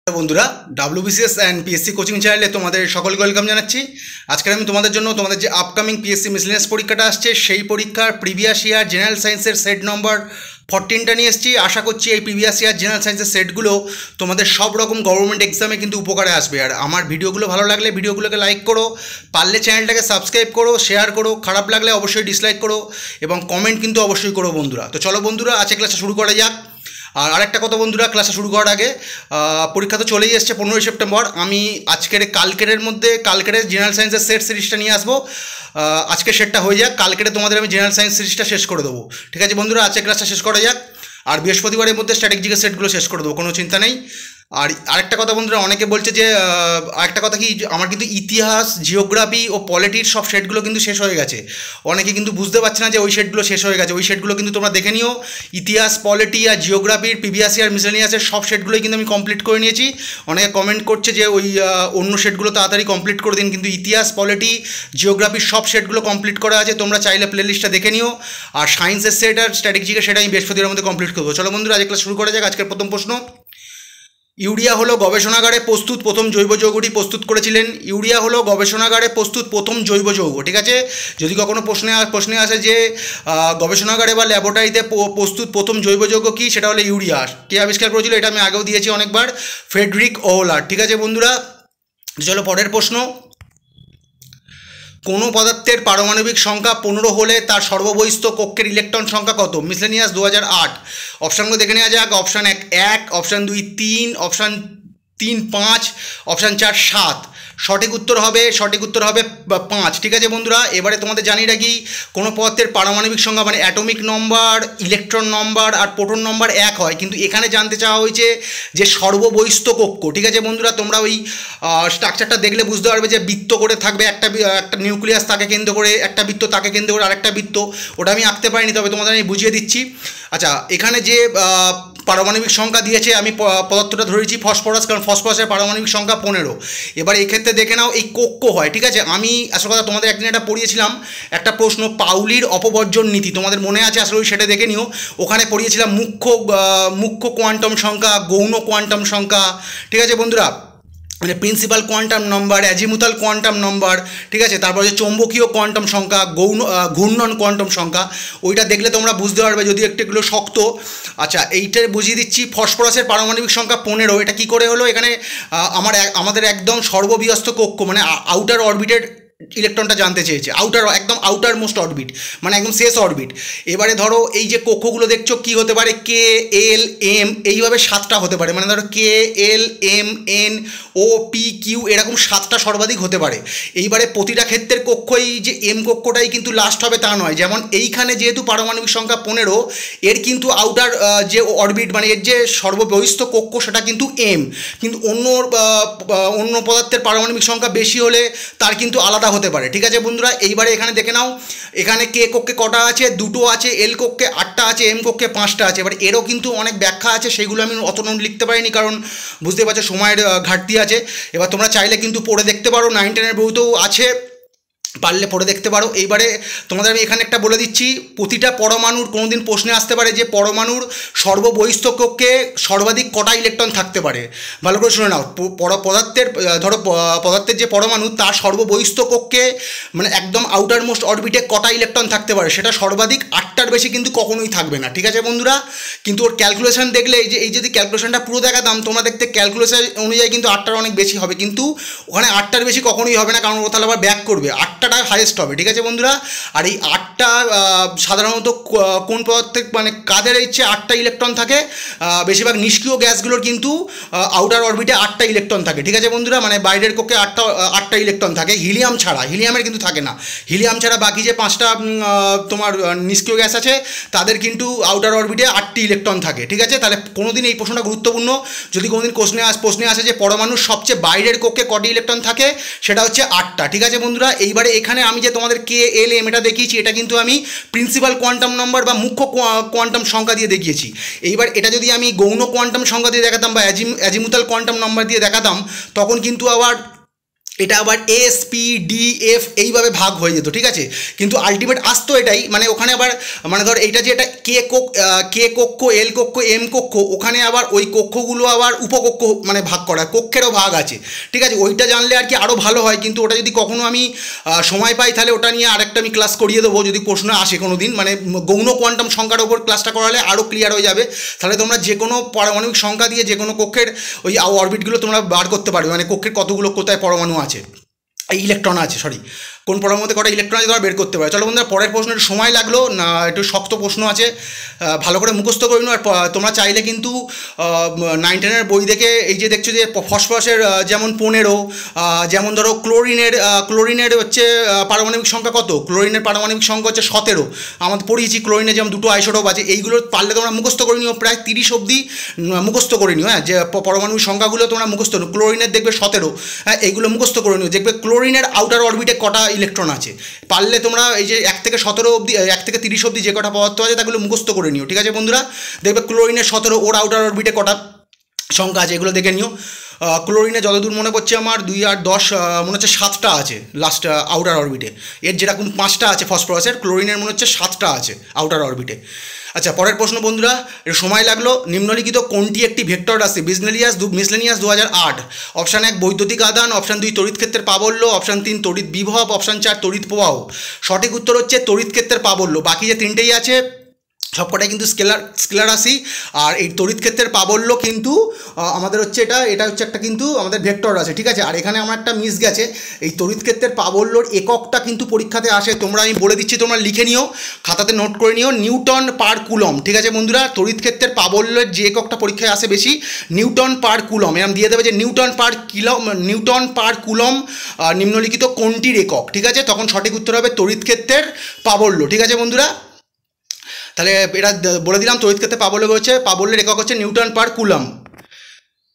বন্ধুরা WBCS and PSC coaching চ্যানেলে তোমাদের সকলকে ওয়েলকাম জানাচ্ছি। আজকে আমি তোমাদের জন্য তোমাদের যে আপকামিং পিএসসি মিসলেনিয়াস পরীক্ষাটা আসছে সেই পরীক্ষার প্রিভিয়াস ইয়ার জেনারেল সায়েন্সের সেট নম্বর 14টা নিয়ে এসেছি। আশা করছি এই প্রিভিয়াস ইয়ার জেনারেল সায়েন্সের সেটগুলো তোমাদের সব রকম গভর্নমেন্ট এক্সামে কিন্তু উপকারে আসবে। আর আমার ভিডিওগুলো ভালো লাগলে ভিডিওগুলোকে লাইক করো, পারলে চ্যানেলটাকে সাবস্ক্রাইব করো, শেয়ার করো, খারাপ লাগলে অবশ্যই ডিসলাইক করো এবং কমেন্ট কিন্তু অবশ্যই করো বন্ধুরা। তো চলো বন্ধুরা, আজকে ক্লাসটা শুরু করা যাক। আর আরেকটা কথা বন্ধুরা, ক্লাসটা শুরু করার আগে পরীক্ষা তো চলেই এসছে 15ই সেপ্টেম্বর। আমি কালকের জেনারেল সায়েন্সের সেট সিরিজটা নিয়ে আসবো। আজকে সেটটা হয়ে যাক, কালকেরে তোমাদের আমি জেনারেল সায়েন্স সিরিজটা শেষ করে দেবো। ঠিক আছে বন্ধুরা, আজকে ক্লাসটা শেষ করা যাক। আর বৃহস্পতিবারের মধ্যে স্ট্র্যাটেজিকের সেটগুলো শেষ করে দেবো, কোনো চিন্তা নেই। আর আরেকটা কথা বন্ধুরা, অনেকে বলছে যে আরেকটা কথা কি, আমার কিন্তু ইতিহাস, জিওগ্রাফি ও পলিটির সব সেটগুলো কিন্তু শেষ হয়ে গেছে। অনেকে কিন্তু বুঝতে পারছে না যে ওই সেটগুলো শেষ হয়ে গেছে। ওই সেটগুলো কিন্তু তোমরা দেখে নিও। ইতিহাস, পলিটি আর জিওগ্রাফির প্রিভিয়াস ইয়ার মিসলেনিয়াসের সব সেটগুলোই কিন্তু আমি কমপ্লিট করে নিয়েছি। অনেকে কমেন্ট করছে যে ওই অন্য সেটগুলো তাড়াতাড়ি কমপ্লিট করে দিন, কিন্তু ইতিহাস, পলিটি, জিওগ্রাফির সব সেটগুলো কমপ্লিট করা আছে। তোমরা চাইলে প্লেলিস্টটা দেখে নিও। আর সায়েন্সের সেট আর স্ট্র্যাটেজিকের সেটা আমি বৃহস্পতিবারের মধ্যে কমপ্লিট করবো। চলো বন্ধুরা, আজকে ক্লাস শুরু করা যাক। আজকের প্রথম প্রশ্ন, ইউরিয়া হলো গবেষণাগারে প্রস্তুত প্রথম জৈব যৌগটি প্রস্তুত করেছিলেন। ইউরিয়া হলো গবেষণাগারে প্রস্তুত প্রথম জৈব যৌগ। ঠিক আছে, যদি কখনো প্রশ্নে আসে যে গবেষণাগারে বা ল্যাবরেটরিতে প্রস্তুত প্রথম জৈব যৌগ কী, সেটা হলো ইউরিয়া। কে আবিষ্কার করেছিল এটা আমি আগেও দিয়েছি অনেকবার, ফ্রেডরিক ওহলার। ঠিক আছে বন্ধুরা, চলো পরের প্রশ্ন, কোনো পদার্থের পারমাণবিক সংখ্যা 15 হলে তার সর্ববহিস্থ কক্ষের ইলেকট্রন সংখ্যা কত? মিসলেনিয়াস 2008। অপশানগুলো দেখে নেওয়া যাক। Option 1, option 2 3, option 3 5, option 4 7। সঠিক উত্তর হবে 5। ঠিক আছে বন্ধুরা, এবারে তোমাদের জানিয়ে রাখি, কোনো পদার্থের পারমাণবিক সংখ্যা মানে অ্যাটমিক নম্বর, ইলেকট্রন নম্বর আর প্রোটন নম্বর 1 হয়, কিন্তু এখানে জানতে চাওয়া হয়েছে যে সর্ববহিস্থ কক্ষ। ঠিক আছে বন্ধুরা, তোমরা ওই স্ট্রাকচারটা দেখলে বুঝতে পারবে যে বৃত্ত করে থাকবে, একটা নিউক্লিয়াস তাকে কেন্দ্র করে, একটা বৃত্ত তাকে কেন্দ্র করে আরেকটা বৃত্ত। ওটা আমি আঁকতে পারিনি, তবে তোমাদের আমি বুঝিয়ে দিচ্ছি। আচ্ছা, এখানে যে পারমাণবিক সংখ্যা দিয়েছে, আমি পদার্থটা ধরেছি ফসফরাস, কারণ ফসফরাসের পারমাণবিক সংখ্যা 15। এবার এই ক্ষেত্রে দেখে নাও এই কক্ষ হয়। ঠিক আছে, আমি আসল কথা তোমাদের একদিন এটা পড়িয়েছিলাম, একটা প্রশ্ন পাউলির অপবর্জন নীতি, তোমাদের মনে আছে আসলে সেটা দেখে নিও। ওখানে পড়িয়েছিলাম মুখ্য কোয়ান্টাম সংখ্যা, গৌণ কোয়ান্টাম সংখ্যা। ঠিক আছে বন্ধুরা, মানে প্রিন্সিপাল কোয়ান্টাম নম্বর, অ্যাজিমুথাল কোয়ান্টাম নম্বর। ঠিক আছে, তারপর যে চৌম্বকীয় কোয়ান্টাম সংখ্যা, ঘূর্ণন কোয়ান্টাম সংখ্যা, ওইটা দেখলে তোমরা বুঝতে পারবে, যদি একটু শক্ত। আচ্ছা, এইটা বুঝিয়ে দিচ্ছি। ফসফরাসের পারমাণবিক সংখ্যা 15, এটা কী করে হলো? এখানে আমাদের একদম সর্ববৃহৎ কক্ষ মানে আউটার অরবিটের ইলেকট্রনটা জানতে চেয়েছে। একদম আউটার মোস্ট অরবিট, মানে একদম শেষ অরবিট। এবারে ধরো এই যে কক্ষগুলো দেখছো, কি হতে পারে? কে, এল, এম, এইভাবে 7টা হতে পারে। মানে ধরো কে, এল, এম, এন, ও, পি, কিউ, এরকম 7টা সর্বাধিক হতে পারে। এইবারে প্রতিটা ক্ষেত্রের কক্ষই যে এম কক্ষটাই কিন্তু লাস্ট হবে তা নয়। যেমন এইখানে যেহেতু পারমাণবিক সংখ্যা 15, এর কিন্তু আউটার যে অরবিট মানে এর যে সর্ববহিস্থ কক্ষ সেটা কিন্তু এম। কিন্তু অন্য পদার্থের পারমাণবিক সংখ্যা বেশি হলে তার কিন্তু আলাদা হতে পারে। ঠিক আছে বন্ধুরা, এইবারে এখানে দেখে নাও, এখানে কে কক্ষে কটা আছে? 2টো আছে। এল কক্ষে 8টা আছে। এম কক্ষে 5টা আছে। এবার এরও কিন্তু অনেক ব্যাখ্যা আছে, সেগুলো আমি অত নোট লিখতে পারিনি, কারণ বুঝতে পারছো সময়ের ঘাটতি আছে। এবার তোমরা চাইলে কিন্তু পড়ে দেখতে পারো, 9-10 বইতেও আছে, পারলে পড়ে দেখতে পারো। এইবারে তোমাদের আমি এখানে একটা বলে দিচ্ছি, প্রতিটা পরমাণুর কোনোদিন প্রশ্নে আসতে পারে যে পরমাণুর সর্ববহিস্থ কক্ষে সর্বাধিক কটা ইলেকট্রন থাকতে পারে। ভালো করে শুনে নাও, পদার্থের যে পরমাণু তার সর্ববহিস্থ কক্ষে মানে একদম আউটার মোস্ট অরবিটে কটা ইলেকট্রন থাকতে পারে, সেটা সর্বাধিক 8টার বেশি কিন্তু কখনোই থাকবে না। ঠিক আছে বন্ধুরা, কিন্তু ওর ক্যালকুলেশন দেখলে এই যদি ক্যালকুলেশনটা পুরো দেখাতাম, তোমরা দেখতে ক্যালকুলেশন অনুযায়ী কিন্তু 8টার অনেক বেশি হবে, কিন্তু ওখানে 8টার বেশি কখনোই হবে না, কারণ ও তাহলে আবার ব্যাক করবে। 8টা হাইয়েস্ট হবে। ঠিক আছে বন্ধুরা, আর এই 8টা সাধারণত কোন পদার্থের মানে কাদের ইচ্ছে 8টা ইলেকট্রন থাকে? বেশিরভাগ নিষ্ক্রিয় গ্যাসগুলোর কিন্তু আউটার অরবিটে 8টা ইলেকট্রন থাকে। ঠিক আছে বন্ধুরা, মানে বাইরের কক্ষে 8টা ইলেকট্রন থাকে, হিলিয়াম ছাড়া। হিলিয়ামের কিন্তু থাকে না। হিলিয়াম ছাড়া বাকি যে 5টা তোমার নিষ্ক্রিয় গ্যাস আছে তাদের কিন্তু আউটার অরবিটে 8টি ইলেকট্রন থাকে। ঠিক আছে, তাহলে কোনোদিন এই প্রশ্নটা গুরুত্বপূর্ণ, যদি কোনোদিন প্রশ্নে আসে যে পরমাণুর সবচেয়ে বাইরের কক্ষে কটি ইলেকট্রন থাকে, সেটা হচ্ছে 8টা। ঠিক আছে বন্ধুরা, এইবারে এখানে আমি যে তোমাদের কে, এল, এম এটা দেখিয়েছি, এটা কিন্তু আমি প্রিন্সিপাল কোয়ান্টাম নম্বর বা মুখ্য কোয়ান্টাম সংখ্যা দিয়ে দেখিয়েছি। এইবার এটা যদি আমি গৌণ কোয়ান্টাম সংখ্যা দিয়ে দেখাতাম বা অ্যাজিমুথাল কোয়ান্টাম নম্বর দিয়ে দেখাতাম, তখন কিন্তু আবার এটা আবার এস পি ডি এফ এইভাবে ভাগ হয়ে যেত, ঠিক আছে, কিন্তু আলটিমেট আসতো এটাই, মানে ওখানে আবার মানে ধর এইটা যে এটা কে কক্ষ এল কক্ষ এম কক্ষ, ওখানে আবার ওই কক্ষগুলো আবার উপকক্ষ মানে ভাগ করা, কক্ষেরও ভাগ আছে, ঠিক আছে, ওইটা জানলে আর কি আরও ভালো হয়, কিন্তু ওটা যদি কখনো আমি সময় পাই তাহলে ওটা নিয়ে আরেকটা আমি ক্লাস করিয়ে দেবো যদি প্রশ্ন আসে কোনো দিন, মানে গৌণ কোয়ান্টাম সংখ্যার ওপর ক্লাসটা করালে আরও ক্লিয়ার হয়ে যাবে, তাহলে তোমরা যে কোনো পারমাণবিক সংখ্যা দিয়ে যে কোনো কক্ষের ওই অরবিটগুলো তোমরা বার করতে পারবে, মানে কক্ষের কতগুলো কোথায় পরমাণু আছে, ইলেকট্রন আছে, সরি কোন পরমাণুর মধ্যে কটা ইলেকট্রন আছে তোমরা বের করতে পারো। চলো বন্ধুরা পরের প্রশ্ন, একটু সময় লাগলো না, একটু শক্ত প্রশ্ন আছে, ভালো করে মুখস্থ করে নিও। আর তোমরা চাইলে কিন্তু 9-10 বই দেখে এই যে দেখছো যে ফসফরাসের যেমন 15, যেমন ধরো ক্লোরিনের হচ্ছে পারমাণবিক সংখ্যা কত, ক্লোরিনের পারমাণবিক সংখ্যা হচ্ছে 17, আমাদের পড়িয়েছি ক্লোরিনের যেমন 2 আইসোটোপ আছে, এইগুলো পারলে তোমরা মুখস্থ করে নিও, প্রায় 30 অবধি মুখস্থ করে নিও, হ্যাঁ, যে পরমাণবিক সংখ্যাগুলো তোমরা মুখস্থ নিও, ক্লোরিনের দেখবে 17, হ্যাঁ, এইগুলো মুখস্থ করে নিও, দেখবে ক্লোরিনের আউটার অরবিটে কটা ইলেকট্রন আছে, পারলে তোমরা এই যে 1 থেকে 17 অবধি 1 থেকে 30 অবধি যে কটা পদার্থ আছে তাগুলো মুখস্থ করে নিও, ঠিক আছে বন্ধুরা, দেখবে ক্লোরিনের 17, ওর আউটার অরবিটে কটা সংখ্যা আছে এগুলো দেখে নিও। ক্লোরিনে যতদূর মনে পড়ছে আমার 2 আর 10 মনে হচ্ছে 7টা আছে লাস্ট আউটার অরবিটে, এর যেরকম 5টা আছে ফসফরাসের, ক্লোরিনের মনে হচ্ছে 7টা আছে আউটার অরবিটে। আচ্ছা পরের প্রশ্ন বন্ধুরা, একটু সময় লাগলো, নিম্নলিখিত কোনটি একটি ভেক্টর রাশি মিসলেনিয়াস 2008, অপশান 1 বৈদ্যুতিক আদান, অপশান 2 তড়িৎ ক্ষেত্রের প্রাবল্য, অপশান 3 তড়িৎ বিভব, অপশান 4 তড়িৎ প্রবাহ। সঠিক উত্তর হচ্ছে তড়িৎ ক্ষেত্রের প্রাবল্য, বাকি যে তিনটেই আছে সবকটাই কিন্তু স্কেলার রাশি, আর এই তড়িৎ ক্ষেত্রের প্রাবল্য কিন্তু আমাদের হচ্ছে এটা হচ্ছে একটা কিন্তু আমাদের ভেক্টর রাশি, ঠিক আছে। আর এখানে আমার একটা মিস গেছে, এই তড়িৎ ক্ষেত্রের প্রাবল্যর এককটা কিন্তু পরীক্ষাতে আসে, তোমরা আমি বলে দিচ্ছি তোমরা লিখে নিও, খাতাতে নোট করে নিও, নিউটন পার কুলম, ঠিক আছে বন্ধুরা, তড়িৎ ক্ষেত্রের প্রাবল্যের যে এককটা পরীক্ষায় আসে বেশি নিউটন পার কুলম, এরকম দিয়ে দেবে যে নিউটন পার কুলম নিম্নলিখিত কোনটির একক, ঠিক আছে, তখন সঠিক উত্তর হবে তড়িৎ ক্ষেত্রের প্রাবল্য, ঠিক আছে বন্ধুরা। তাহলে এটা বলে দিলাম, তড়িৎ ক্ষেত্রে প্রাবল্যের একক হচ্ছে নিউটন পার কুলম।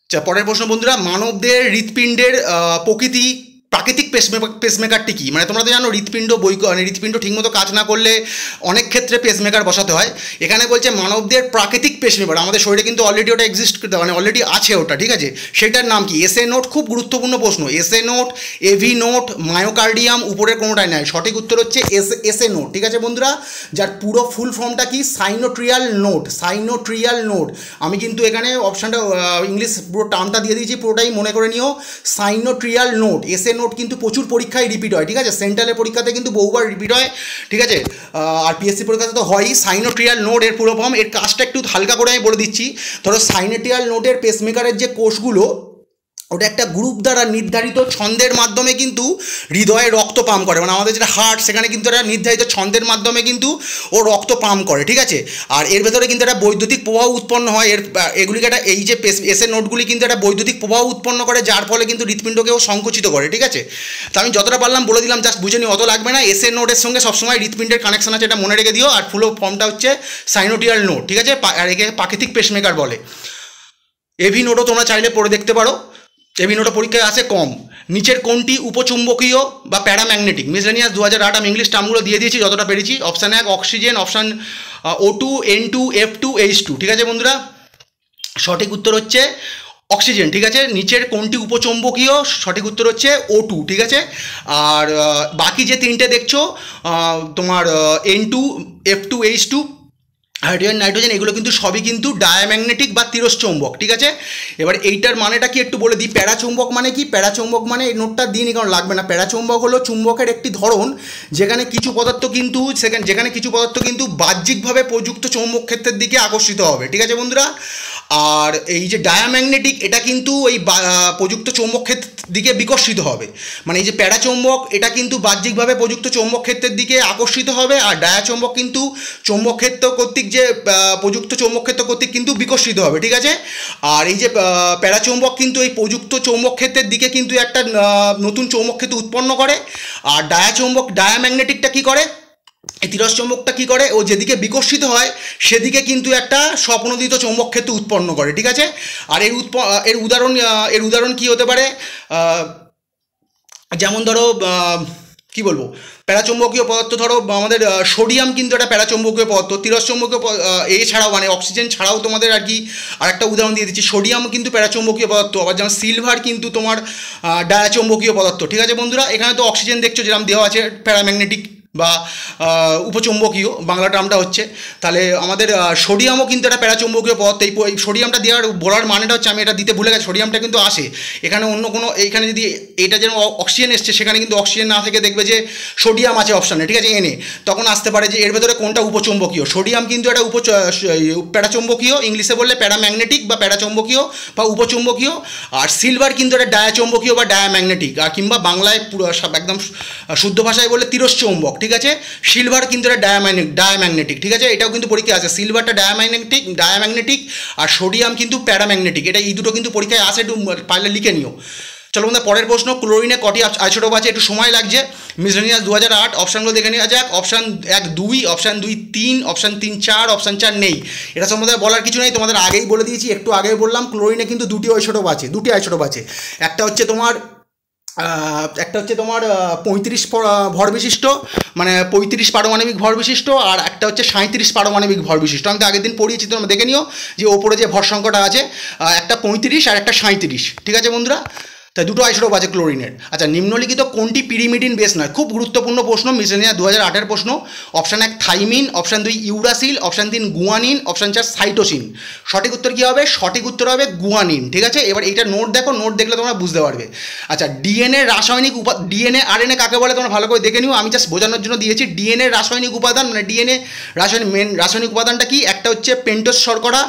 আচ্ছা পরের প্রশ্ন বন্ধুরা, মানবদের হৃৎপিণ্ডের প্রাকৃতিক পেসমেকারটি কি, মানে তোমরা তো জানো হৃৎপিণ্ড ঠিকমতো কাজ না করলে অনেক ক্ষেত্রে পেসমেকার বসাতে হয়, এখানে বলছে মানবদের প্রাকৃতিক পেসমেকার, আমাদের শরীরে কিন্তু অলরেডি ওটা মানে অলরেডি আছে ওটা, ঠিক আছে, সেটার নাম কি, এসএ নোট, খুব গুরুত্বপূর্ণ প্রশ্ন, SA note, AV note, myocardium, উপরের কোনোটাই নয়, সঠিক উত্তর হচ্ছে এসএ নোট, ঠিক আছে বন্ধুরা, যার পুরো ফুল ফর্মটা কি সাইনোট্রিয়াল নোট, আমি কিন্তু এখানে অপশানটা ইংলিশ পুরো টার্মটা দিয়ে দিয়েছি, পুরোটাই মনে করে নিও, সাইনোট্রিয়াল নোট, এসএ নোট কিন্তু প্রচুর পরীক্ষায় রিপিট হয়, ঠিক আছে, সেন্ট্রালের পরীক্ষাতে কিন্তু বহুবার রিপিট হয়, ঠিক আছে, আর পিএসসি পরীক্ষাতে তো হয়ই। সাইনোট্রিয়াল নোট এর পুরো ফর্ম, এর কাজটা একটু হালকা করে আমি বলে দিচ্ছি, ধরো সাইনোট্রিয়াল নোটের পেসমেকারের যে কোষগুলো, ওটা একটা গ্রুপ দ্বারা নির্ধারিত ছন্দের মাধ্যমে কিন্তু হৃদয়ে রক্ত পাম্প করে, মানে আমাদের যেটা হার্ট সেখানে কিন্তু একটা নির্ধারিত ছন্দের মাধ্যমে কিন্তু ও রক্ত পাম্প করে, ঠিক আছে, আর এর ভেতরে কিন্তু একটা বৈদ্যুতিক প্রবাহ উৎপন্ন হয়, এগুলিকে একটা এই যে এসের নোটগুলি কিন্তু একটা বৈদ্যুতিক প্রবাহ উৎপন্ন করে, যার ফলে কিন্তু হৃৎপিণ্ডকেও সংকুচিত করে, ঠিক আছে, তো আমি যতটা পারলাম বলে দিলাম, জাস্ট বুঝে নিও, অত লাগবে না, এসের নোটের সঙ্গে সবসময় হৃৎপিণ্ডের কানেকশন আছে, এটা মনে রেখে দিও, আর ফুল ফর্মটা হচ্ছে সাইনোট্রিয়াল নোট, ঠিক আছে, আর একে প্রাকৃতিক পেসমেকার বলে। এভি নোটও তোমরা চাইলে পড়ে দেখতে পারো, এভি নোটও পরীক্ষায় আসে কম। নিচের কোনটি উপচুম্বকীয় বা প্যারাম্যাগনেটিক, মিসলেনিয়াস 2008, আমি ইংলিশ টার্মগুলো দিয়ে দিয়েছি যতটা পেরেছি, option 1 oxygen, option O2 N2 F2 H2, ঠিক আছে বন্ধুরা, সঠিক উত্তর হচ্ছে অক্সিজেন, ঠিক আছে, নিচের কোনটি উপচুম্বকীয়, সঠিক উত্তর হচ্ছে O2, ঠিক আছে, আর বাকি যে তিনটে দেখছো তোমার N2 F2 H2 hydrogen nitrogen, এগুলো কিন্তু সবই কিন্তু ডায়াম্যাগনেটিক বা তিরস্চুম্বক, ঠিক আছে। এবার এইটার মানেটা কি একটু বলে দিই, প্যারাচুম্বক মানে কি, প্যারাচুম্বক মানে এই নোটটা দিনই কারণ লাগবে না, প্যারাচুম্বক হলো চুম্বকের একটি ধরন যেখানে কিছু পদার্থ কিন্তু বাহ্যিকভাবে প্রযুক্ত চৌম্বক ক্ষেত্রের দিকে আকর্ষিত হবে, ঠিক আছে বন্ধুরা। আর এই যে ডায়াম্যাগনেটিক, এটা কিন্তু এই প্রযুক্ত চৌম্বক ক্ষেত্রের দিকে বিকশিত হবে, মানে এই যে প্যারাচৌম্বক এটা কিন্তু বাহ্যিকভাবে প্রযুক্ত চৌম্বক ক্ষেত্রের দিকে আকর্ষিত হবে, আর ডায়াচৌম্বক কিন্তু চৌম্বক ক্ষেত্র কর্তৃক যে প্রযুক্ত চৌম্বক ক্ষেত্র কর্তৃক কিন্তু বিকশিত হবে, ঠিক আছে। আর এই যে প্যারাচৌম্বক কিন্তু এই প্রযুক্ত চৌম্বক ক্ষেত্রের দিকে কিন্তু একটা নতুন চৌম্বক ক্ষেত্র উৎপন্ন করে, আর ডায়াম্যাগনেটিকটা কি করে, এই তিরস্চুম্বকটা কী করে, ও যেদিকে বিকশিত হয় সেদিকে কিন্তু একটা স্বপ্নোদিত চৌম্বক ক্ষেত্র উৎপন্ন করে, ঠিক আছে। আর এর উদাহরণ কী হতে পারে, যেমন ধরো কি বলবো, প্যারাচুম্বকীয় পদার্থ। ধরো আমাদের সোডিয়াম কিন্তু একটা প্যারাচুম্বকীয় পদার্থ, তিরস্চুম্বকীয় এছাড়াও মানে অক্সিজেন ছাড়াও তোমাদের আর কি আরেকটা উদাহরণ দিয়ে দিচ্ছি, সোডিয়াম কিন্তু প্যারাচুম্বকীয় পদার্থ, আবার যেমন সিলভার কিন্তু তোমার ডায়াচুম্বকীয় পদার্থ। ঠিক আছে বন্ধুরা, এখানে তো অক্সিজেন দেখছো যেরকম দেওয়া আছে প্যারাম্যাগনেটিক বা উপচুম্বকীয় বাংলা টার্মটা হচ্ছে, তাহলে আমাদের সোডিয়ামও কিন্তু একটা প্যারাচুম্বকীয় পদার্থ। এই সোডিয়ামটা দেওয়ার বলার মানেটা হচ্ছে, আমি এটা দিতে ভুলে গেছি, সোডিয়ামটা কিন্তু আসে এখানে অন্য কোনো, এইখানে যদি এটা যেন অক্সিজেন এসছে সেখানে কিন্তু অক্সিজেন না থেকে দেখবে যে সোডিয়াম আছে অপশানে, ঠিক আছে এনে, তখন আসতে পারে যে এর ভেতরে কোনটা উপচুম্বকীয়। সোডিয়াম কিন্তু একটা প্যারাচুম্বকীয়, ইংলিশে বললে প্যারাম্যাগনেটিক বা প্যারাচুম্বকীয় বা উপচুম্বকীয়, আর সিলভার কিন্তু একটা ডায়াচুম্বকীয় বা ডায়াম্যাগনেটিক, আর কিংবা বাংলায় পুরো একদম শুদ্ধ ভাষায় বললে তিরস্চুম্বক। ঠিক আছে, সিলভার কিন্তু একটা ডায়াম্যাগনেটিক। ঠিক আছে, এটাও কিন্তু পরীক্ষায় আছে, সিলভারটা ডায়াম্যাগনেটিক আর সোডিয়াম কিন্তু প্যারাম্যাগনেটিক। এটা এই দুটো কিন্তু পরীক্ষায় আসে, একটু পারলে লিখে নিও। চলো বন্ধুরা পরের প্রশ্ন, ক্লোরিনে কটি আইসোটোপ আছে? একটু সময় লাগছে। মিসলেনিয়াস 2008, অপশানগুলো দেখে নেওয়া যাক। অপশান 1 2, অপশান 2 3, অপশান 3 4, অপশান 4 নেই। এটা সম্বন্ধে বলার কিছু নেই, তোমাদের আগেই বলে দিয়েছি, একটু আগে বললাম ক্লোরিনে কিন্তু দুটি আইসোটোপ আছে। একটা হচ্ছে তোমার 35 ভর বিশিষ্ট, মানে 35 পারমাণবিক ভর বিশিষ্ট, আর একটা হচ্ছে 37 পারমাণবিক ভর বিশিষ্ট। আমি তো আগের দিন পড়িয়েছি, তোমরা দেখে নিও যে ওপরে যে ভর সংখ্যাটা আছে, একটা 35 আর একটা 37। ঠিক আছে বন্ধুরা, তাই দুটো আইসোটোপ আছে ক্লোরিনের। আচ্ছা, নিম্নলিখিত কোনটি পিরিমিডিন বেস নয়? খুব গুরুত্বপূর্ণ প্রশ্ন, মিসলেনিয়াস 2008-এর প্রশ্ন। Option 1 thymine, option 2 uracil, option 3 guanine, option 4 cytosine. সঠিক উত্তর কী হবে? সঠিক উত্তর হবে গুয়ানিন। ঠিক আছে, এবার এইটা নোট দেখো, নোট দেখলে তোমরা বুঝতে পারবে। আচ্ছা, ডিএনএ রাসায়নিক ডিএনএ আরএনএ কাকে বলে তোমরা ভালো করে দেখে নিও, আমি জাস্ট বোঝানোর জন্য দিয়েছি। ডিএনএ রাসায়নিক উপাদান, মানে ডিএনএ রাসায়নিক উপাদানটা কি? একটা হচ্ছে পেন্টোজ শর্করা,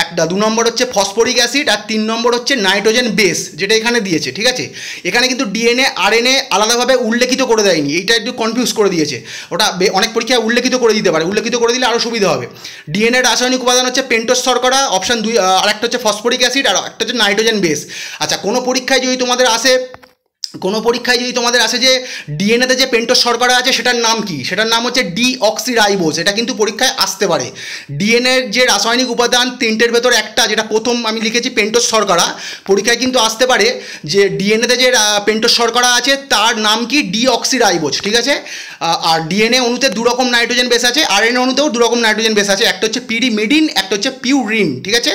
একটা 2 নম্বর হচ্ছে ফসফরিক অ্যাসিড, আর 3 নম্বর হচ্ছে নাইট্রোজেন বেস, যেটা এখানে দিয়েছে। ঠিক আছে, এখানে কিন্তু ডিএনএ আরএনএ আলাদাভাবে উল্লেখিত করে দেয়নি, এইটা একটু কনফিউজ করে দিয়েছে। ওটা অনেক পরীক্ষায় উল্লেখিত করে দিতে পারে, উল্লেখিত করে দিলে আরও সুবিধা হবে। ডিএনএ রাসায়নিক উপাদান হচ্ছে পেন্টোজ শর্করা, অপশান 2, আর একটা হচ্ছে ফসফরিক অ্যাসিড, আর একটা হচ্ছে নাইট্রোজেন বেস। আচ্ছা, কোনো পরীক্ষায় যদি তোমাদের আসে যে ডিএনএতে যে পেন্টোজ শর্করা আছে সেটার নাম কি? সেটার নাম হচ্ছে ডিঅক্সিরাইবোজ। এটা কিন্তু পরীক্ষায় আসতে পারে। ডিএনএর যে রাসায়নিক উপাদান 3টের ভেতর একটা, যেটা প্রথম আমি লিখেছি পেন্টোজ শর্করা, পরীক্ষায় কিন্তু আসতে পারে যে ডিএনএতে যে পেন্টোজ শর্করা আছে তার নাম কি? ডিঅক্সিরাইবোজ। ঠিক আছে, আর ডিএনএ অণুতে 2 রকম নাইট্রোজেন বেস আছে, আরএনএ অণুতেও 2 রকম নাইট্রোজেন বেস আছে, একটা হচ্ছে পিরিমিডিন, একটা হচ্ছে পিউরিন। ঠিক আছে,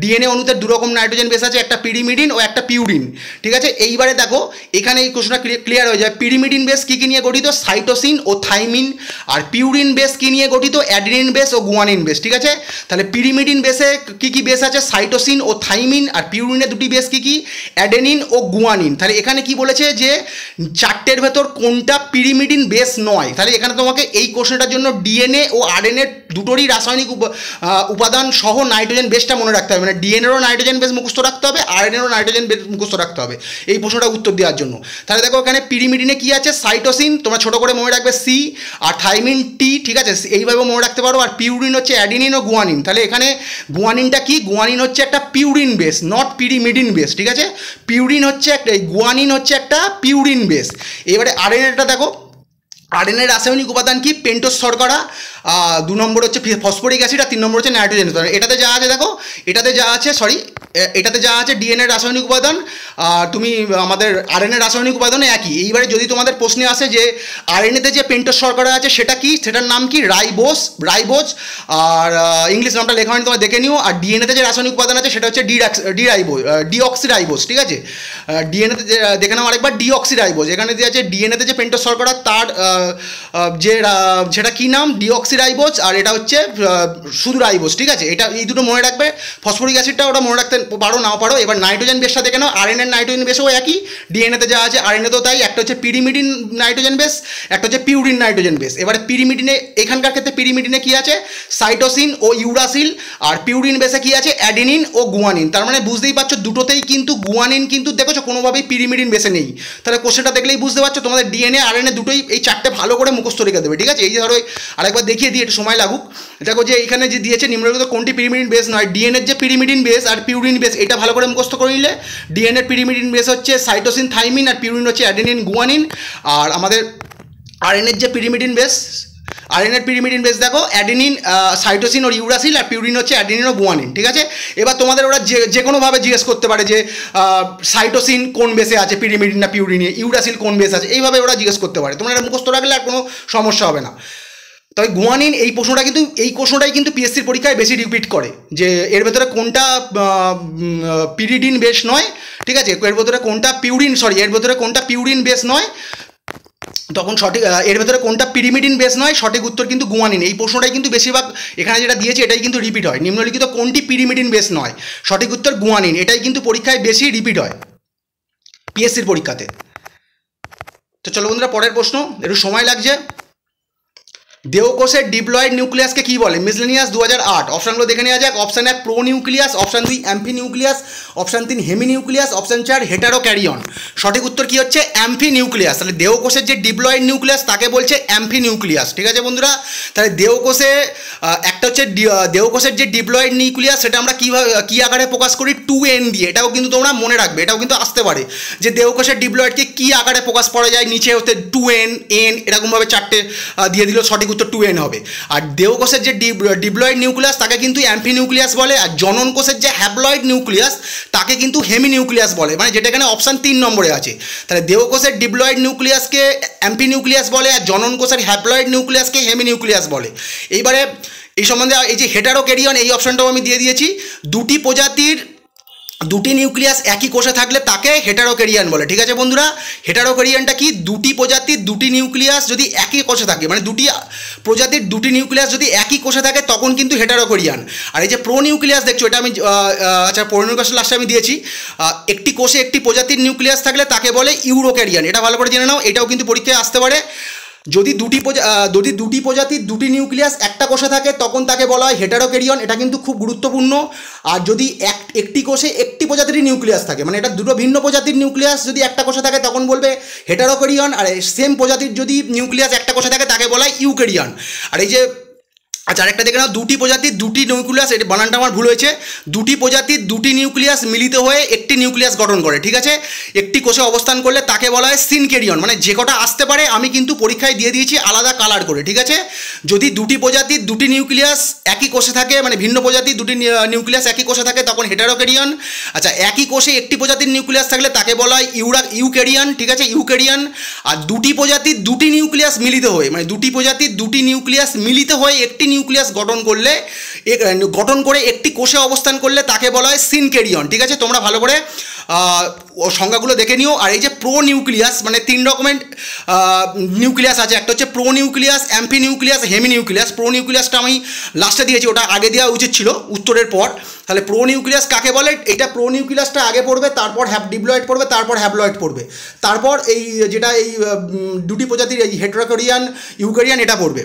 ডিএনএ অণুতে 2 রকম নাইট্রোজেন বেস আছে, একটা পিরিমিডিন ও একটা পিউরিন। ঠিক আছে, এইবারে দেখো এখানে এই কোশ্চেনটা ক্লিয়ার হয়ে যায়। পিরিমিডিন বেস কী নিয়ে গঠিত? সাইটোসিন ও থাইমিন। আর পিউরিন বেস কী নিয়ে গঠিত? অ্যাডিনিন বেস ও গুয়ানিন বেস। ঠিক আছে, তাহলে পিরিমিডিন বেসে কী বেস আছে? সাইটোসিন ও থাইমিন। আর পিউরিনের দুটি বেস কী? অ্যাডেনিন ও গুয়ানিন। তাহলে এখানে কি বলেছে যে 4টের ভেতর কোনটা পিরিমিডিন বেস নয়? তাহলে এখানে তোমাকে এই কোশ্চেনটার জন্য ডিএনএ ও আরএনএ দুটোরই রাসায়নিক উপাদান সহ নাইট্রোজেন বেসটা মনে রাখতে হবে, মানে ডিএনএরও নাইট্রোজেন বেস মুখস্থ রাখতে হবে, আরএনএরও নাইট্রোজেন বেস মুখস্থ রাখতে হবে এই প্রশ্নটা উত্তর দেওয়ার জন্য। তাহলে দেখো এখানে পিরিমিডিনে কি আছে? সাইটোসিন, তোমরা ছোট করে মনে রাখবে সি, আর থাইমিন টি। ঠিক আছে, এইভাবে মনে রাখতে পারো। আর পিউরিন হচ্ছে অ্যাডিনিন ও গুয়ানিন। তাহলে এখানে গুয়ানিনটা কি? গুয়ানিন হচ্ছে একটা purine base, not pyrimidine base. ঠিক আছে, পিউরিন হচ্ছে একটা, গুয়ানিন হচ্ছে একটা পিউরিন বেস। এবারে আরএনএটা দেখো, আরএনএ রাসায়নিক উপাদান কি? পেন্টোজ শর্করা, 2 নম্বর হচ্ছে ফসফরিক অ্যাসিড, আর 3 নম্বর হচ্ছে নাইট্রোজেন। এটাতে যা আছে দেখো, এটাতে যা আছে ডিএনএ রাসায়নিক উপাদান, তুমি আমাদের আরএনএ রাসায়নিক উপাদানে একই। এইবারে যদি তোমাদের প্রশ্নে আসে যে আরএনএতে যে পেন্টোজ শর্করা আছে সেটা কি, সেটার নাম কি? রাইবোজ। আর ইংলিশ নামটা লেখা হয়নি, তোমরা দেখে নিও। আর ডিএনএতে যে রাসায়নিক উপাদান আছে সেটা হচ্ছে ডিঅক্সিরাইবোজ। ঠিক আছে, ডিএনএতে দেখে নাও আরেকবার, ডিঅক্সিরাইবোজ। এখানে যে আছে ডিএনএতে যে পেন্টোজ শর্করা তার যে সেটা কি নাম? ডিঅক্সিরাইবোজ। আর এটা হচ্ছে শুধু রাইবোজ। ঠিক আছে, এটা এই দুটো মনে রাখবে। ফসফরিক অ্যাসিডটা ওটা মনে রাখতে পারো নাও পারো। এবার নাইট্রোজেন বেসটা দেখে নাও, আরএনএর নাইট্রোজেন বেসও একই, ডিএনএতে যা আছে আরএনএতেও তাই। একটা হচ্ছে পিরিমিডিন নাইট্রোজেন বেস, একটা হচ্ছে পিউরিন নাইট্রোজেন বেস। এবারে পিরিমিডিনে, এখানকার ক্ষেত্রে পিরিমিডিনে কি আছে? সাইটোসিন ও ইউরাসিল। আর পিউরিন বেসে কি আছে? অ্যাডিনিন ও গুয়ানিন। তার মানে বুঝতেই পারছো দুটোতেই কিন্তু গুয়ানিন কিন্তু দেখেছো কোনোভাবেই পিরিমিডিন বেসে নেই। তাহলে কোশ্চেনটা দেখলেই বুঝতে পারছো তোমাদের ডিএনএ আরএনএ দুটোই এই 4টে ভালো করে মুখস্থ রেখে দেবে। ঠিক আছে, এই যে ধরো আরেকবার দেখিয়ে দিই, একটু সময় লাগুক। দেখো যে এখানে যে দিয়েছে নিম্নলিখিত কোনটি পিরিমিডিন বেস নয়? ডিএনএর যে পিরিমিডিন বেস আর পিউরিন বেস, এটা ভালো করে মুখস্থ করে নিলে ডিএনএর পিরিমিডিন বেস হচ্ছে সাইটোসিন থাইমিন, আর পিউরিন হচ্ছে অ্যাডেনিন গুয়ানিন। আর আমাদের আরএনএর যে পিরিমিডিন বেস আরএনএর পিরিমিডিন বেস দেখো অ্যাডেনিন, সাইটোসিন ও ইউরাসিল, আর পিউরিন হচ্ছে অ্যাডেনিন ও গুয়ানিন। ঠিক আছে, এবার তোমাদের ওরা যে কোনোভাবে জিজ্ঞেস করতে পারে যে সাইটোসিন কোন বেসে আছে, পিরিমিডিন না পিউরিনে, ইউরাসিল কোন বেস আছে, এইভাবে ওরা জিজ্ঞেস করতে পারে। তোমরা এটা মুখস্থ রাখলে আর কোনো সমস্যা হবে না। তবে গুয়ানিন এই প্রশ্নটাই কিন্তু পিএসসির পরীক্ষায় বেশি রিপিট করে, যে এর ভেতরে কোনটা পিরিডিন বেস নয়, ঠিক আছে, এর ভেতরে কোনটা পিউরিন বেস নয়, তখন সঠিক এর ভেতরে কোনটা পিরিমিডিন বেস নয়, সঠিক উত্তর কিন্তু গুয়ানিন। এই প্রশ্নটাই কিন্তু বেশিরভাগ এখানে যেটা দিয়েছে এটাই কিন্তু রিপিট হয়। নিম্নলিখিত কোনটি পিরিমিডিন বেস নয়, সঠিক উত্তর গুয়ানিন। এটাই কিন্তু পরীক্ষায় বেশি রিপিট হয় পিএসসির পরীক্ষাতে। তো চলো বন্ধুরা, পরের প্রশ্ন, একটু সময় লাগছে। দেহকোষের ডিপ্লয়েড নিউক্লিয়াসকে কি বলে? মিসলেনিয়াস 2008। অপশানগুলো দেখে নেওয়া যাক। Option 1 pro nucleus, option 2 amphi nucleus, option 3 hemi nucleus, option 4 হেটারোক্যারিয়ন। সঠিক উত্তর কি হচ্ছে? Amphi nucleus. তাহলে দেহকোষের যে ডিপ্লয়েড নিউক্লিয়াস তাকে বলছে অ্যাম্ফি নিউক্লিয়াস। ঠিক আছে বন্ধুরা, তাহলে দেহকোষে একটা হচ্ছে দেহকোষের যে ডিপ্লয়েড নিউক্লিয়াস সেটা আমরা কী আকারে প্রকাশ করি? 2n দিয়ে। এটাও কিন্তু তোমরা মনে রাখবে, এটাও কিন্তু আসতে পারে যে দেহকোষের ডিপ্লয়েডকে কী আকারে প্রকাশ করা যায়। নিচে হতে 2n n এরকমভাবে চারটে দিয়ে দিল, সঠিক উত্তর 2n হবে। আর দেহকোষের যে ডিপ্লয়েড নিউক্লিয়াস তাকে কিন্তু অ্যাম্ফি নিউক্লিয়াস বলে, আর জনন কোষের যে হ্যাপ্লয়েড নিউক্লিয়াস তাকে কিন্তু হেমি নিউক্লিয়াস বলে, মানে যেটা এখানে অপশান 3 নম্বরে আছে। তাহলে দেহকোষের ডিপ্লয়েড নিউক্লিয়াসকে অ্যাম্ফি নিউক্লিয়াস বলে, আর জনন কোষের হ্যাপ্লয়েড নিউক্লিয়াসকে হেমি নিউক্লিয়াস বলে। এইবারে এই সম্বন্ধে এই যে হেটারোক্যারিয়ন, এই অপশানটাও আমি দিয়ে দিয়েছি। দুটি প্রজাতির দুটি নিউক্লিয়াস একই কোষে থাকলে তাকে হেটারোক্যারিয়ান বলে। ঠিক আছে বন্ধুরা, হেটারোক্যারিয়ানটা কি? দুটি প্রজাতির দুটি নিউক্লিয়াস যদি একই কোষে থাকে, মানে দুটি প্রজাতির দুটি নিউক্লিয়াস যদি একই কোষে থাকে তখন কিন্তু হেটারোক্যারিয়ান। আর এই যে প্রো নিউক্লিয়াস দেখছো, এটা আমি আচ্ছা প্রোনিউক্লিয়াস লাস্টে আমি দিয়েছি। একটি কোষে একটি প্রজাতির নিউক্লিয়াস থাকলে তাকে বলে ইউরোক্যারিয়ান। এটা ভালো করে জেনে নাও, এটাও কিন্তু পরীক্ষায় আসতে পারে। যদি দুটি প্রজাতির দুটি নিউক্লিয়াস একটা কোষে থাকে তখন তাকে বলা হয় হেটারোক্যারিয়ন। এটা কিন্তু খুব গুরুত্বপূর্ণ। আর যদি একটি কোষে একটি প্রজাতির নিউক্লিয়াস থাকে, মানে এটা দুটো ভিন্ন প্রজাতির নিউক্লিয়াস যদি একটা কোষে থাকে তখন বলবে হেটারোক্যারিয়ন। আর সেম প্রজাতির যদি নিউক্লিয়াস একটা কোষে থাকে তাকে বলা হয় ইউক্যারিয়ন। আর এই যে আচ্ছা আরেকটা দেখে নাও, দুটি প্রজাতির দুটি নিউক্লিয়াস, এটা বানানটা আমার ভুল হয়েছে, দুটি প্রজাতির দুটি নিউক্লিয়াস মিলিত হয়ে একটি নিউক্লিয়াস গঠন করে। ঠিক আছে, একটি কোষে অবস্থান করলে তাকে বলা হয় সিনক্যারিয়ন। মানে যে কটা আসতে পারে আমি কিন্তু পরীক্ষায় দিয়ে দিয়েছি আলাদা কালার করে। ঠিক আছে, যদি দুটি প্রজাতির দুটি নিউক্লিয়াস একই কোষে থাকে, মানে ভিন্ন প্রজাতির দুটি নিউক্লিয়াস একই কোষে থাকে তখন হেটারোক্যারিয়ন। আচ্ছা, একই কোষে একটি প্রজাতির নিউক্লিয়াস থাকলে তাকে বলা হয় ইউক্যারিয়ন। ঠিক আছে, ইউক্যারিয়ন। আর দুটি প্রজাতির দুটি নিউক্লিয়াস মিলিত হয়ে, মানে দুটি প্রজাতির দুটি নিউক্লিয়াস মিলিত হয়ে একটি নিউক্লিয়াস গঠন করে একটি কোষে অবস্থান করলে তাকে বলা হয় সিনক্যারিয়ন। ঠিক আছে, তোমরা ভালো করে সংজ্ঞাগুলো দেখে নিও। আর এই যে প্রো নিউক্লিয়াস, মানে 3 রকমের নিউক্লিয়াস আছে। একটা হচ্ছে pronucleus, amphinucleus, heminucleus. প্রো নিউক্লিয়াসটা আমি লাস্টে দিয়েছি, ওটা আগে দেওয়া উচিত ছিল উত্তরের পর। তাহলে প্রো নিউক্লিয়াস কাকে বলে? এটা প্রো নিউক্লিয়াসটা আগে পড়বে, তারপর ডিপ্লয়েড পড়বে, তারপর হ্যাপ্লয়েড পড়বে, তারপর এই যেটা এই দুটি প্রজাতির এই হেটারোক্যারিয়ান, ইউক্যারিয়ান এটা পড়বে।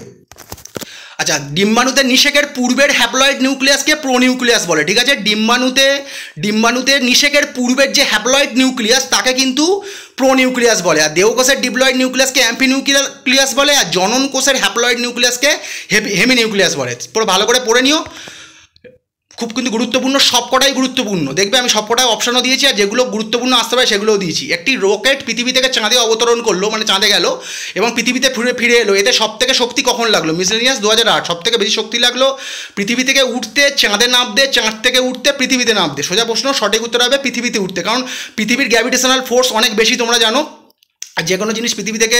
আচ্ছা, ডিম্বাণুতে নিষেকের পূর্বের হ্যাপ্লয়েড নিউক্লিয়াসকে প্রো নিউক্লিয়াস বলে। ঠিক আছে, ডিম্বাণুতে নিষেকের পূর্বের যে হ্যাপ্লয়েড নিউক্লিয়াস তাকে কিন্তু প্রো নিউক্লিয়াস বলে। আর দেহকোষের ডিপ্লয়েড নিউক্লিয়াসকে অ্যাম্ফি নিউক্লিয়াস বলে, আর জনন কোষের হ্যাপ্লয়েড নিউক্লিয়াসকে হেমি নিউক্লিয়াস বলে। পুরো ভালো করে পড়ে নিও, খুব কিন্তু গুরুত্বপূর্ণ, সবকটাই গুরুত্বপূর্ণ। দেখবে আমি সবকটাই অপশানও দিয়েছি, আর যেগুলো গুরুত্বপূর্ণ আসতে পারে সেগুলোও দিয়েছি। একটি রকেট পৃথিবী থেকে চাঁদে অবতরণ করলো, মানে চাঁদে গেল এবং পৃথিবীতে ফিরে এলো, এতে সবথেকে শক্তি কখন লাগলো? মিসলেনিয়াস 2008। সবথেকে বেশি শক্তি লাগলো পৃথিবী থেকে উঠতে, চাঁদে নামতে, চাঁদ থেকে উঠতে, পৃথিবীতে নামতে। সোজা প্রশ্ন, সঠিক উত্তর হবে পৃথিবীতে উঠতে, কারণ পৃথিবীর গ্র্যাভিটেশনাল ফোর্স অনেক বেশি, তোমরা জানো। আর যে কোনো জিনিস পৃথিবী থেকে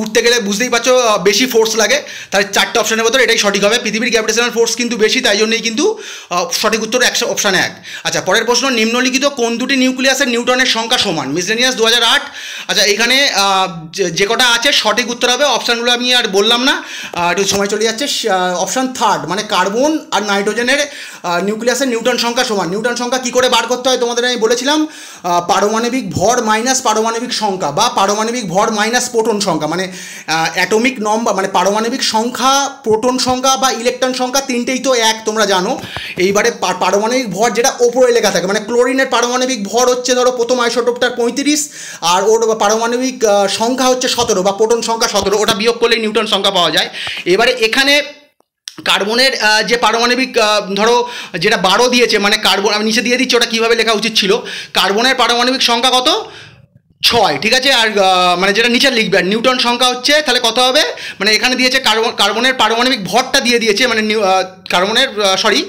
উঠতে গেলে বুঝতেই পারছো বেশি ফোর্স লাগে। তাহলে 4টে অপশানের মধ্যে এটাই সঠিক হবে। পৃথিবীর গ্র্যাভিটেশনাল ফোর্স কিন্তু বেশি, তাই জন্যই কিন্তু সঠিক উত্তর অপশান 1। আচ্ছা, পরের প্রশ্ন, নিম্নলিখিত কোন দুটি নিউক্লিয়াসের নিউটনের সংখ্যা সমান? মিসলেনিয়াস 2008। আচ্ছা, এখানে যে কটা আছে সঠিক উত্তর হবে, অপশানগুলো আমি আর বললাম না, একটু সময় চলে যাচ্ছে। অপশান 3 মানে কার্বন আর নাইট্রোজেনের নিউক্লিয়াসের নিউটন সংখ্যা সমান। নিউটন সংখ্যা কী করে বার করতে হয় তোমাদের আমি বলেছিলাম, পারমাণবিক ভর মাইনাস পারমাণবিক সংখ্যা, বা পারমাণবিক ভর মাইনাস প্রোটন সংখ্যা, মানে অ্যাটমিক নম্বর, মানে পারমাণবিক সংখ্যা, প্রোটন সংখ্যা বা ইলেকট্রন সংখ্যা তিনটেই তো এক, তোমরা জানো। এইবারে পারমাণবিক ভর যেটা ওপরে লেখা থাকে, মানে ক্লোরিনের পারমাণবিক ভর হচ্ছে ধরো প্রথম আইসোটোপটার 35, আর ওর পারমাণবিক সংখ্যা হচ্ছে 17, বা প্রোটন সংখ্যা 17, ওটা বিয়োগ করলেই নিউটন সংখ্যা পাওয়া যায়। এবারে এখানে কার্বনের যে পারমাণবিক ধরো যেটা 12 দিয়েছে, মানে কার্বন আমি নিচে দিয়ে দিচ্ছি, ওটা কীভাবে লেখা উচিত ছিল। কার্বনের পারমাণবিক সংখ্যা কত? ছয়, ঠিক আছে। আর মানে যেটা নিচে লিখবে, আর নিউটন সংখ্যা হচ্ছে তাহলে কত হবে, মানে এখানে দিয়েছে কার্বনের পারমাণবিক ভরটা দিয়ে দিয়েছে, মানে কার্বনের সরি।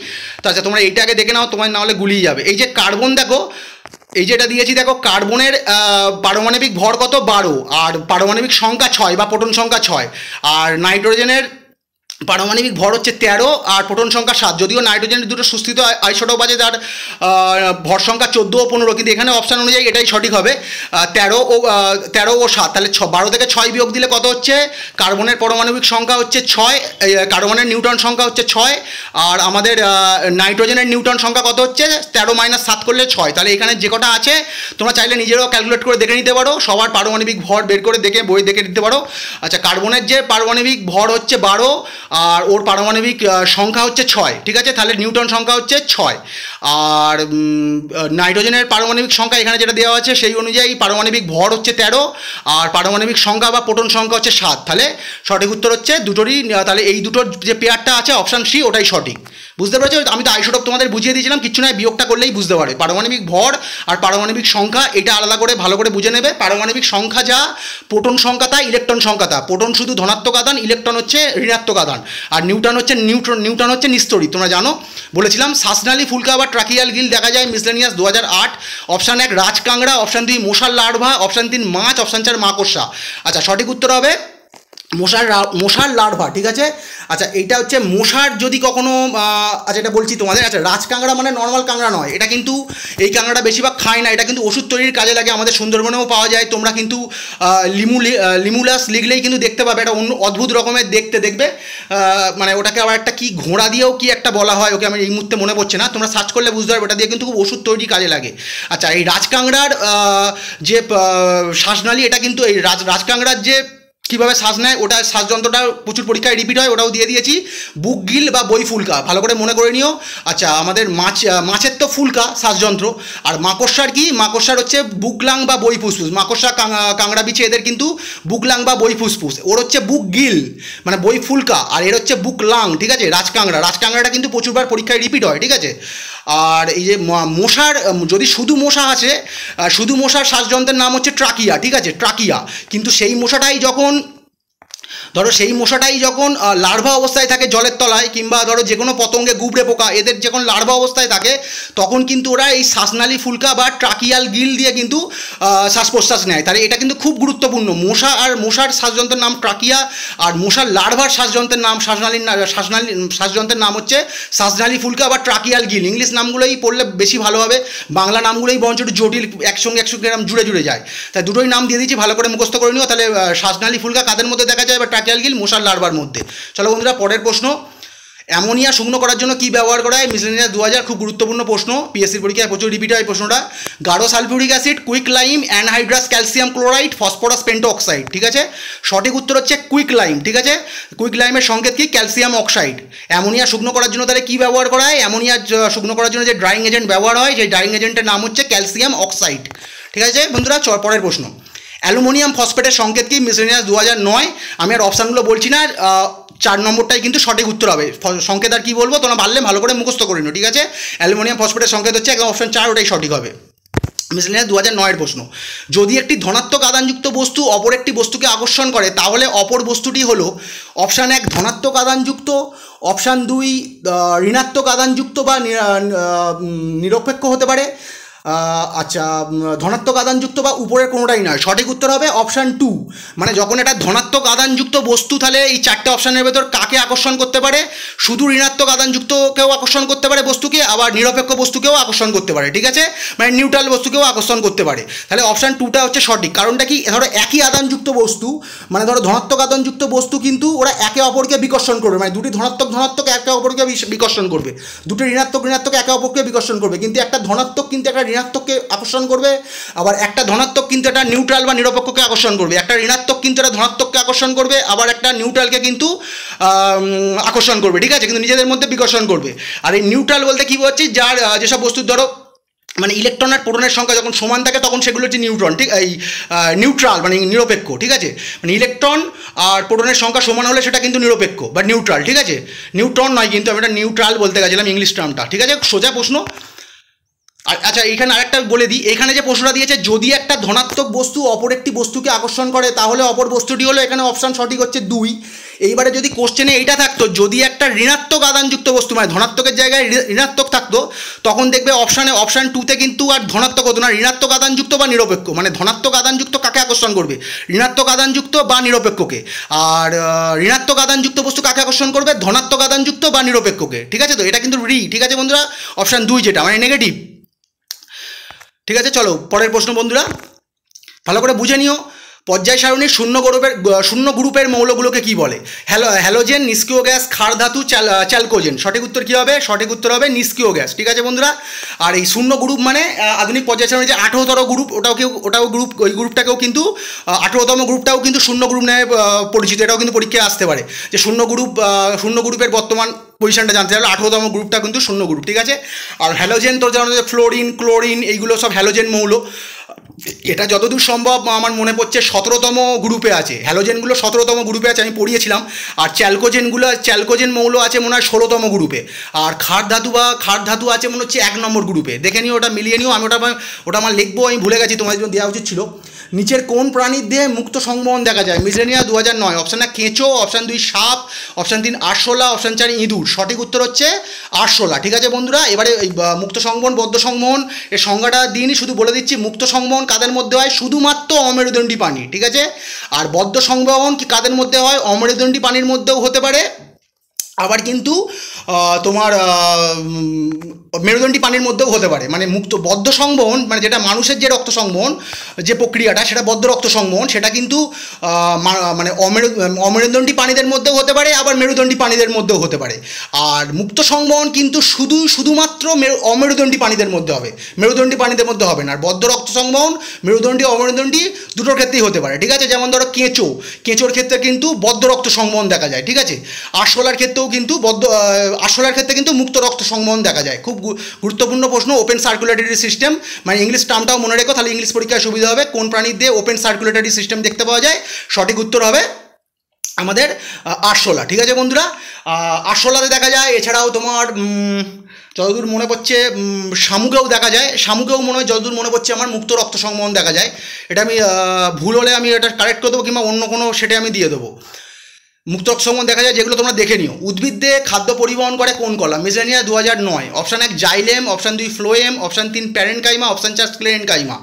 তো আচ্ছা তোমরা এইটা আগে দেখে নাও, তোমার না হলে গুলিয়ে যাবে। এই যে কার্বন দেখো, এই যেটা দিয়েছি দেখো, কার্বনের পারমাণবিক ভর কত 12, আর পারমাণবিক সংখ্যা 6 বা প্রোটন সংখ্যা 6, আর নাইট্রোজেনের পারমাণবিক ভর হচ্ছে 13 আর প্রোটন সংখ্যা 7। যদিও নাইট্রোজেনের দুটো সুস্থিত আইসোটোপ আছে, তার ভর সংখ্যা 14 ও 15, কিন্তু এখানে অপশান অনুযায়ী এটাই সঠিক হবে, 13 ও 7। তাহলে 12 থেকে 6 বিয়োগ দিলে কত হচ্ছে, কার্বনের পারমাণবিক সংখ্যা হচ্ছে 6, কার্বনের নিউটন সংখ্যা হচ্ছে 6, আর আমাদের নাইট্রোজেনের নিউটন সংখ্যা কত হচ্ছে 13 - 7 করলে 6। তাহলে এখানে যে কটা আছে তোমরা চাইলে নিজেরাও ক্যালকুলেট করে দেখে নিতে পারো, সবার পারমাণবিক ভর বের করে দেখে বই দেখে নিতে পারো। আচ্ছা, কার্বনের যে পারমাণবিক ভর হচ্ছে 12 আর ওর পারমাণবিক সংখ্যা হচ্ছে 6, ঠিক আছে, তাহলে নিউটন সংখ্যা হচ্ছে 6। আর নাইট্রোজেনের পারমাণবিক সংখ্যা এখানে যেটা দেওয়া আছে সেই অনুযায়ী পারমাণবিক ভর হচ্ছে 13 আর পারমাণবিক সংখ্যা বা প্রোটন সংখ্যা হচ্ছে 7। তাহলে সঠিক উত্তর হচ্ছে দুটোরই, তাহলে এই দুটোর যে পেয়ারটা আছে অপশান সি ওটাই সঠিক। বুঝতে পেরেছো? আমি তো আইসোটোপ তোমাদের বুঝিয়ে দিয়েছিলাম, কিচ্ছু নয়, বিয়োগটা করলেই বুঝতে পারে। পারমাণবিক ভর আর পারমাণবিক সংখ্যা এটা আলাদা করে ভালো করে বুঝে নেবে। পারমাণবিক সংখ্যা যা, প্রোটন সংখ্যা তা, ইলেকট্রন সংখ্যা তা। প্রোটন শুধু ধনাত্মক আধান, ইলেকট্রন হচ্ছে ঋণাত্মক আধান, আর নিউটন হচ্ছে নিস্তড়িত। তোমরা জানো, বলেছিলাম। শ্বাসনালী ফুলকা বা ট্রাকিয়াল গিল দেখা যায় মিসলেনিয়াস 2008। অপশান 1 রাজকাংড়া, অপশান 2 মশার লার্ভা, অপশান 3 মাছ, অপশান 4 মাকড়সা। আচ্ছা, সঠিক উত্তর হবে মশার লার্ভা, ঠিক আছে। আচ্ছা, এইটা হচ্ছে মশার যদি কখনো, আচ্ছা এটা বলছি তোমাদের। আচ্ছা, রাজকাংড়া মানে নর্মাল কাংড়া নয়, এটা কিন্তু এই কাংড়াটা বেশিরভাগ খায় না, এটা কিন্তু ওষুধ তৈরির কাজে লাগে, আমাদের সুন্দরবনেও পাওয়া যায়। তোমরা কিন্তু লিমুলাস লিখলেই কিন্তু দেখতে পাবে, এটা অন্য অদ্ভুত রকমের দেখতে, দেখবে। মানে ওটাকে আবার একটা কি ঘোড়া দিয়েও কি একটা বলা হয়, ওকে আমি এই মুহূর্তে মনে পড়ছে না, তোমরা সার্চ করলে বুঝতে পারবে, ওটা দিয়ে কিন্তু খুব ওষুধ তৈরির কাজে লাগে। আচ্ছা, এই রাজকাংড়ার যে শ্বাসনালী, এটা কিন্তু এই রাজকাংড়ার যে কীভাবে শ্বাস নেয়, ওটা শ্বাসযন্ত্রটা প্রচুর পরীক্ষায় রিপিট হয়, ওটাও দিয়ে দিয়েছি। বুক গিল বা বই ফুলকা, ভালো করে মনে করে নিও। আচ্ছা, আমাদের মাছের তো ফুলকা শ্বাসযন্ত্র, আর মাকড়সার কি, মাকড়সার হচ্ছে বুকলাং বা বই ফুসফুস। মাকড়সা কাংড়া বিছে এদের কিন্তু বুকলাং বা বই ফুসফুস। ওর হচ্ছে বুক গিল মানে বই ফুলকা, আর এর হচ্ছে বুকলাং, ঠিক আছে। রাজকাংড়াটা কিন্তু প্রচুরবার পরীক্ষায় রিপিট হয়, ঠিক আছে। আর এই যে মশার, যদি শুধু মশা আছে, শুধু মশার শ্বাসযন্ত্রের নাম হচ্ছে ট্রাকিয়া, ঠিক আছে, ট্রাকিয়া। কিন্তু সেই মশাটাই যখন লার্ভা অবস্থায় থাকে জলের তলায়, কিংবা ধরো যে কোনো পতঙ্গে, গুবড়ে পোকা, এদের যখন লার্ভা অবস্থায় থাকে, তখন কিন্তু ওরা এই শ্বাসনালী ফুলকা বা ট্রাকিয়াল গিল দিয়ে কিন্তু শ্বাস প্রশ্বাস নেয়। তাহলে এটা কিন্তু খুব গুরুত্বপূর্ণ। মশার শ্বাসযন্ত্রের নাম ট্রাকিয়া, আর মশার লার্ভার শ্বাসযন্ত্রের নাম শ্বাসযন্ত্রের নাম হচ্ছে শ্বাসনালী ফুলকা বা ট্রাকিয়াল গিল। ইংলিশ নামগুলোই পড়লে বেশি ভালো হবে, বাংলা নামগুলোই বরঞ্চ একটু জটিল, একসঙ্গে এরকম জুড়ে যায়। তাই দুটোই নাম দিয়ে দিচ্ছি, ভালো করে মুখস্থ করে নিও। তাহলে শ্বাসনালী ফুলকা কাদের মধ্যে দেখা যায়, বা ট্রাকিয়াল গিল মশার লার্ভার মধ্যে। চলো বন্ধুরা, পরের প্রশ্ন। অ্যামোনিয়া শুকনো করার জন্য কি ব্যবহার করা হয়? মিসলেনিয়াস 2000, খুব গুরুত্বপূর্ণ প্রশ্ন, পিএসসির পরীক্ষায় প্রচুর রিপিট হয় প্রশ্নটা। গাঢ় sulphuric acid, quicklime, anhydrous calcium chloride, phosphorus pentoxide, ঠিক আছে। সঠিক উত্তর হচ্ছে কুইক লাইম, ঠিক আছে। কুইক লাইমের সংকেত কি? Calcium oxide. অ্যামোনিয়া শুকনো করার জন্য তাহলে কি ব্যবহার করা হয়? অ্যামোনিয়া শুকনো করার জন্য যে ড্রাইং এজেন্ট ব্যবহার হয়, সেই ড্রাইং এজেন্টের নাম হচ্ছে ক্যালসিয়াম অক্সাইড, ঠিক আছে বন্ধুরা। পরের প্রশ্ন। অ্যালুমিনিয়াম ফসফেটের সংকেত কি? মিসলেনিয়াস 2009। আমি আর অপশানগুলো বলছি না, 4 নম্বরটাই কিন্তু সঠিক উত্তর হবে। সংকেত আর কি বলবো, তোমরা পারলে ভালো করে মুখস্থ করে নিও, ঠিক আছে। অ্যালুমিনিয়াম ফসফেটের সংকেত হচ্ছে একদম অপশান 4, ওটাই সঠিক হবে। মিসলেনিয়াস 2009 এর প্রশ্ন। যদি একটি ধনাত্মক আধানযুক্ত বস্তু অপর একটি বস্তুকে আকর্ষণ করে, তাহলে অপর বস্তুটি হলো অপশান 1 ধনাত্মক আধানযুক্ত, অপশান 2 ঋণাত্মক আধানযুক্ত বা নিরপেক্ষ হতে পারে, আচ্ছা ধনাত্মক আধানযুক্ত বা উপরের কোনোটাই নয়। সঠিক উত্তর হবে অপশান 2। মানে যখন এটা ধনাত্মক আধানযুক্ত বস্তু, তাহলে এই 4টে অপশানের ভেতর কাকে আকর্ষণ করতে পারে? শুধু ঋণাত্মক আধানযুক্তকেও আকর্ষণ করতে পারে বস্তুকে, আবার নিরপেক্ষ বস্তুকেও আকর্ষণ করতে পারে, ঠিক আছে, মানে নিউট্রাল বস্তুকেও আকর্ষণ করতে পারে। তাহলে অপশান 2টা হচ্ছে সঠিক। কারণটা কি? ধরো একই আধানযুক্ত বস্তু, মানে ধরো ধনাত্মক আধানযুক্ত বস্তু, কিন্তু ওরা একে অপরকে বিকর্ষণ করবে, মানে দুটি ধনাত্মক একে অপরকে বিকর্ষণ করবে, দুটি ঋণাত্মক একে অপরকে বিকর্ষণ করবে। কিন্তু একটা ধনাত্মক কিন্তু একটা ঋণাত্মককে আকর্ষণ করবে, আবার একটা ধনাত্মক কিন্তু একটা নিউট্রাল বা নিরপেক্ষকে আকর্ষণ করবে। একটা ঋণাত্মক কিন্তু একটা ধনাত্মককে আকর্ষণ করবে, আবার একটা নিউট্রালকে কিন্তু আকর্ষণ করবে, ঠিক আছে, কিন্তু নিজেদের মধ্যে বিকর্ষণ করবে। আর এই নিউট্রাল বলতে কি বলছি? যার যেসব বস্তু ধরো মানে ইলেকট্রন আর প্রোটনের সংখ্যা যখন সমান থাকে, তখন সেগুলো হচ্ছে নিউট্রন, ঠিক, এই নিউট্রাল মানে নিরপেক্ষ, ঠিক আছে। মানে ইলেকট্রন আর প্রোটনের সংখ্যা সমান হলে সেটা কিন্তু নিরপেক্ষ বা নিউট্রাল, ঠিক আছে। নিউট্রন নয়, কিন্তু আমি এটা নিউট্রাল বলতে গেছিলাম ইংলিশ টার্মটা, ঠিক আছে। সোজা প্রশ্ন। আর আচ্ছা এখানে আরেকটা বলে দিই, এখানে যে প্রশ্নটা দিয়েছে যদি একটা ধনাত্মক বস্তু অপর একটি বস্তুকে আকর্ষণ করে তাহলে অপর বস্তুটি হলো, এখানে অপশান সঠিক হচ্ছে 2। এইবারে যদি কোশ্চেনে এইটা থাকতো যদি একটা ঋণাত্মক আদানযুক্ত বস্তু মানে ধনাত্মকের জায়গায় ঋণাত্মক থাকতো, তখন দেখবে অপশান 2তে কিন্তু আর ধনাত্মক হতো না, ঋণাত্মক আদানযুক্ত বা নিরপেক্ষ। মানে ধনাত্মক আদানযুক্ত কাকে আকর্ষণ করবে, ঋণাত্মক আদানযুক্ত বা নিরপেক্ষকে, আর ঋণাত্মক আদানযুক্ত বস্তু কাকে আকর্ষণ করবে, ধনাত্মক আদানযুক্ত বা নিরপেক্ষকে। ঠিক আছে, তো এটা কিন্তু ঠিক আছে বন্ধুরা, অপশান 2 যেটা মানে নেগেটিভ। ঠিক আছে, চলো পরের প্রশ্ন বন্ধুরা, ভালো করে বুঝে নিও। পর্যায় সারণীর শূন্য গ্রুপের মৌলগুলোকে কি বলে? হ্যালোজেন, নিষ্ক্রিয় গ্যাস, ক্ষার ধাতু, চ্যালকোজেন। সঠিক উত্তর কী হবে? সঠিক উত্তর হবে নিষ্ক্রিয় গ্যাস। ঠিক আছে বন্ধুরা, আর এই শূন্য গ্রুপ মানে আধুনিক পর্যায় সারণীর যে 18তম গ্রুপ, ওটাও গ্রুপ, ওই গ্রুপটাকেও কিন্তু 18তম গ্রুপটাও কিন্তু শূন্য গ্রুপ নামে পরিচিত। এটাও কিন্তু পরীক্ষায় আসতে পারে যে শূন্য গ্রুপের বর্তমান পজিশনটা জানতে চাইলে 18তম গ্রুপটা কিন্তু শূন্য গ্রুপ। ঠিক আছে, আর হ্যালোজেন তো জানো যে ফ্লোরিন, ক্লোরিন এইগুলো সব হ্যালোজেন মৌল। এটা যতদূর সম্ভব আমার মনে পড়ছে 17তম গ্রুপে আছে, হ্যালোজেনগুলো 17তম গ্রুপে আছে, আমি পড়িয়েছিলাম। আর চ্যালকোজেন মৌল আছে মনে হয় 16তম গ্রুপে। আর ক্ষার ধাতু আছে মনে হচ্ছে 1 নম্বর গ্রুপে। দেখে নিও, ওটা মিলিয়ে নিও। আমি ওটা আমার লিখবো, আমি ভুলে গেছি, তোমাদের জন্য দেওয়া উচিত ছিল। নিচের কোন প্রাণীর দেহে মুক্ত সংবহন দেখা যায়? মিসলেনিয়াস 2009। অপশান 1 কেঁচো, অপশান 2 সাপ, অপশান 3 আরশোলা, অপশান 4 ইঁদুর। সঠিক উত্তর হচ্ছে আরশোলা। ঠিক আছে বন্ধুরা, এবারে এই মুক্ত সংবহন, বদ্ধ সংবহন এর সংজ্ঞাটা দিইনি, শুধু বলে দিচ্ছি মুক্ত সংবহন কাদের মধ্যে হয়? শুধুমাত্র অমেরুদণ্ডী প্রাণী। ঠিক আছে, আর বদ্ধ সংবহন কি কাদের মধ্যে হয়? অমেরুদণ্ডী প্রাণীর মধ্যেও হতে পারে, আবার কিন্তু তোমার মেরুদণ্ডী প্রাণীর মধ্যেও হতে পারে। মানে বদ্ধ সংবহন মানে যেটা মানুষের যে রক্ত সংবহন যে প্রক্রিয়াটা, সেটা বদ্ধ রক্ত সংবহন, সেটা কিন্তু মানে অমেরুদণ্ডী প্রাণীদের মধ্যেও হতে পারে, আবার মেরুদণ্ডী প্রাণীদের মধ্যেও হতে পারে। আর মুক্ত সংবহন কিন্তু শুধুমাত্র অমেরুদণ্ডী প্রাণীদের মধ্যে হবে, মেরুদণ্ডী প্রাণীদের মধ্যে হবে না। আর বদ্ধ রক্ত সংবহন মেরুদণ্ডী অমেরুদণ্ডী দুটোর ক্ষেত্রেই হতে পারে। ঠিক আছে, যেমন ধরো কেঁচোর ক্ষেত্রে কিন্তু বদ্ধ রক্ত সংবহন দেখা যায়। ঠিক আছে, আরশোলার ক্ষেত্রেও কিন্তু আরশোলার ক্ষেত্রে কিন্তু মুক্ত রক্ত সংবহন দেখা যায়। খুব গুরুত্বপূর্ণ প্রশ্ন, ওপেন সার্কুলেটরি সিস্টেম, মানে ইংলিশ টার্মটাও মনে রেখো, তাহলে ইংলিশ পরীক্ষায় সুবিধা হবে। কোন প্রাণীর দিয়ে ওপেন সার্কুলেটরি সিস্টেম দেখতে পাওয়া যায়? সঠিক উত্তর হবে আমাদের আরশোলা। ঠিক আছে বন্ধুরা, আরশোলাতে দেখা যায়। এছাড়াও তোমার যতদূর মনে পড়ছে শামুকেও দেখা যায়, শামুকেও মনে হয় যতদূর মনে পড়ছে আমার মুক্ত রক্ত সংবহন দেখা যায়। এটা আমি ভুল হলে আমি এটা কারেক্ট করে দেবো, কিংবা অন্য কোনো সেটা আমি দিয়ে দেবো। মুক্ত রক্ত সংবহন দেখা যায়, যেগুলো তোমরা দেখে নিও। উদ্ভিদ দিয়ে খাদ্য পরিবহন করে কোন কলা? Miscellaneous 2009। Option 1 xylem, option 2 phloem, option 3 parenchyma, option 4 sclerenchyma.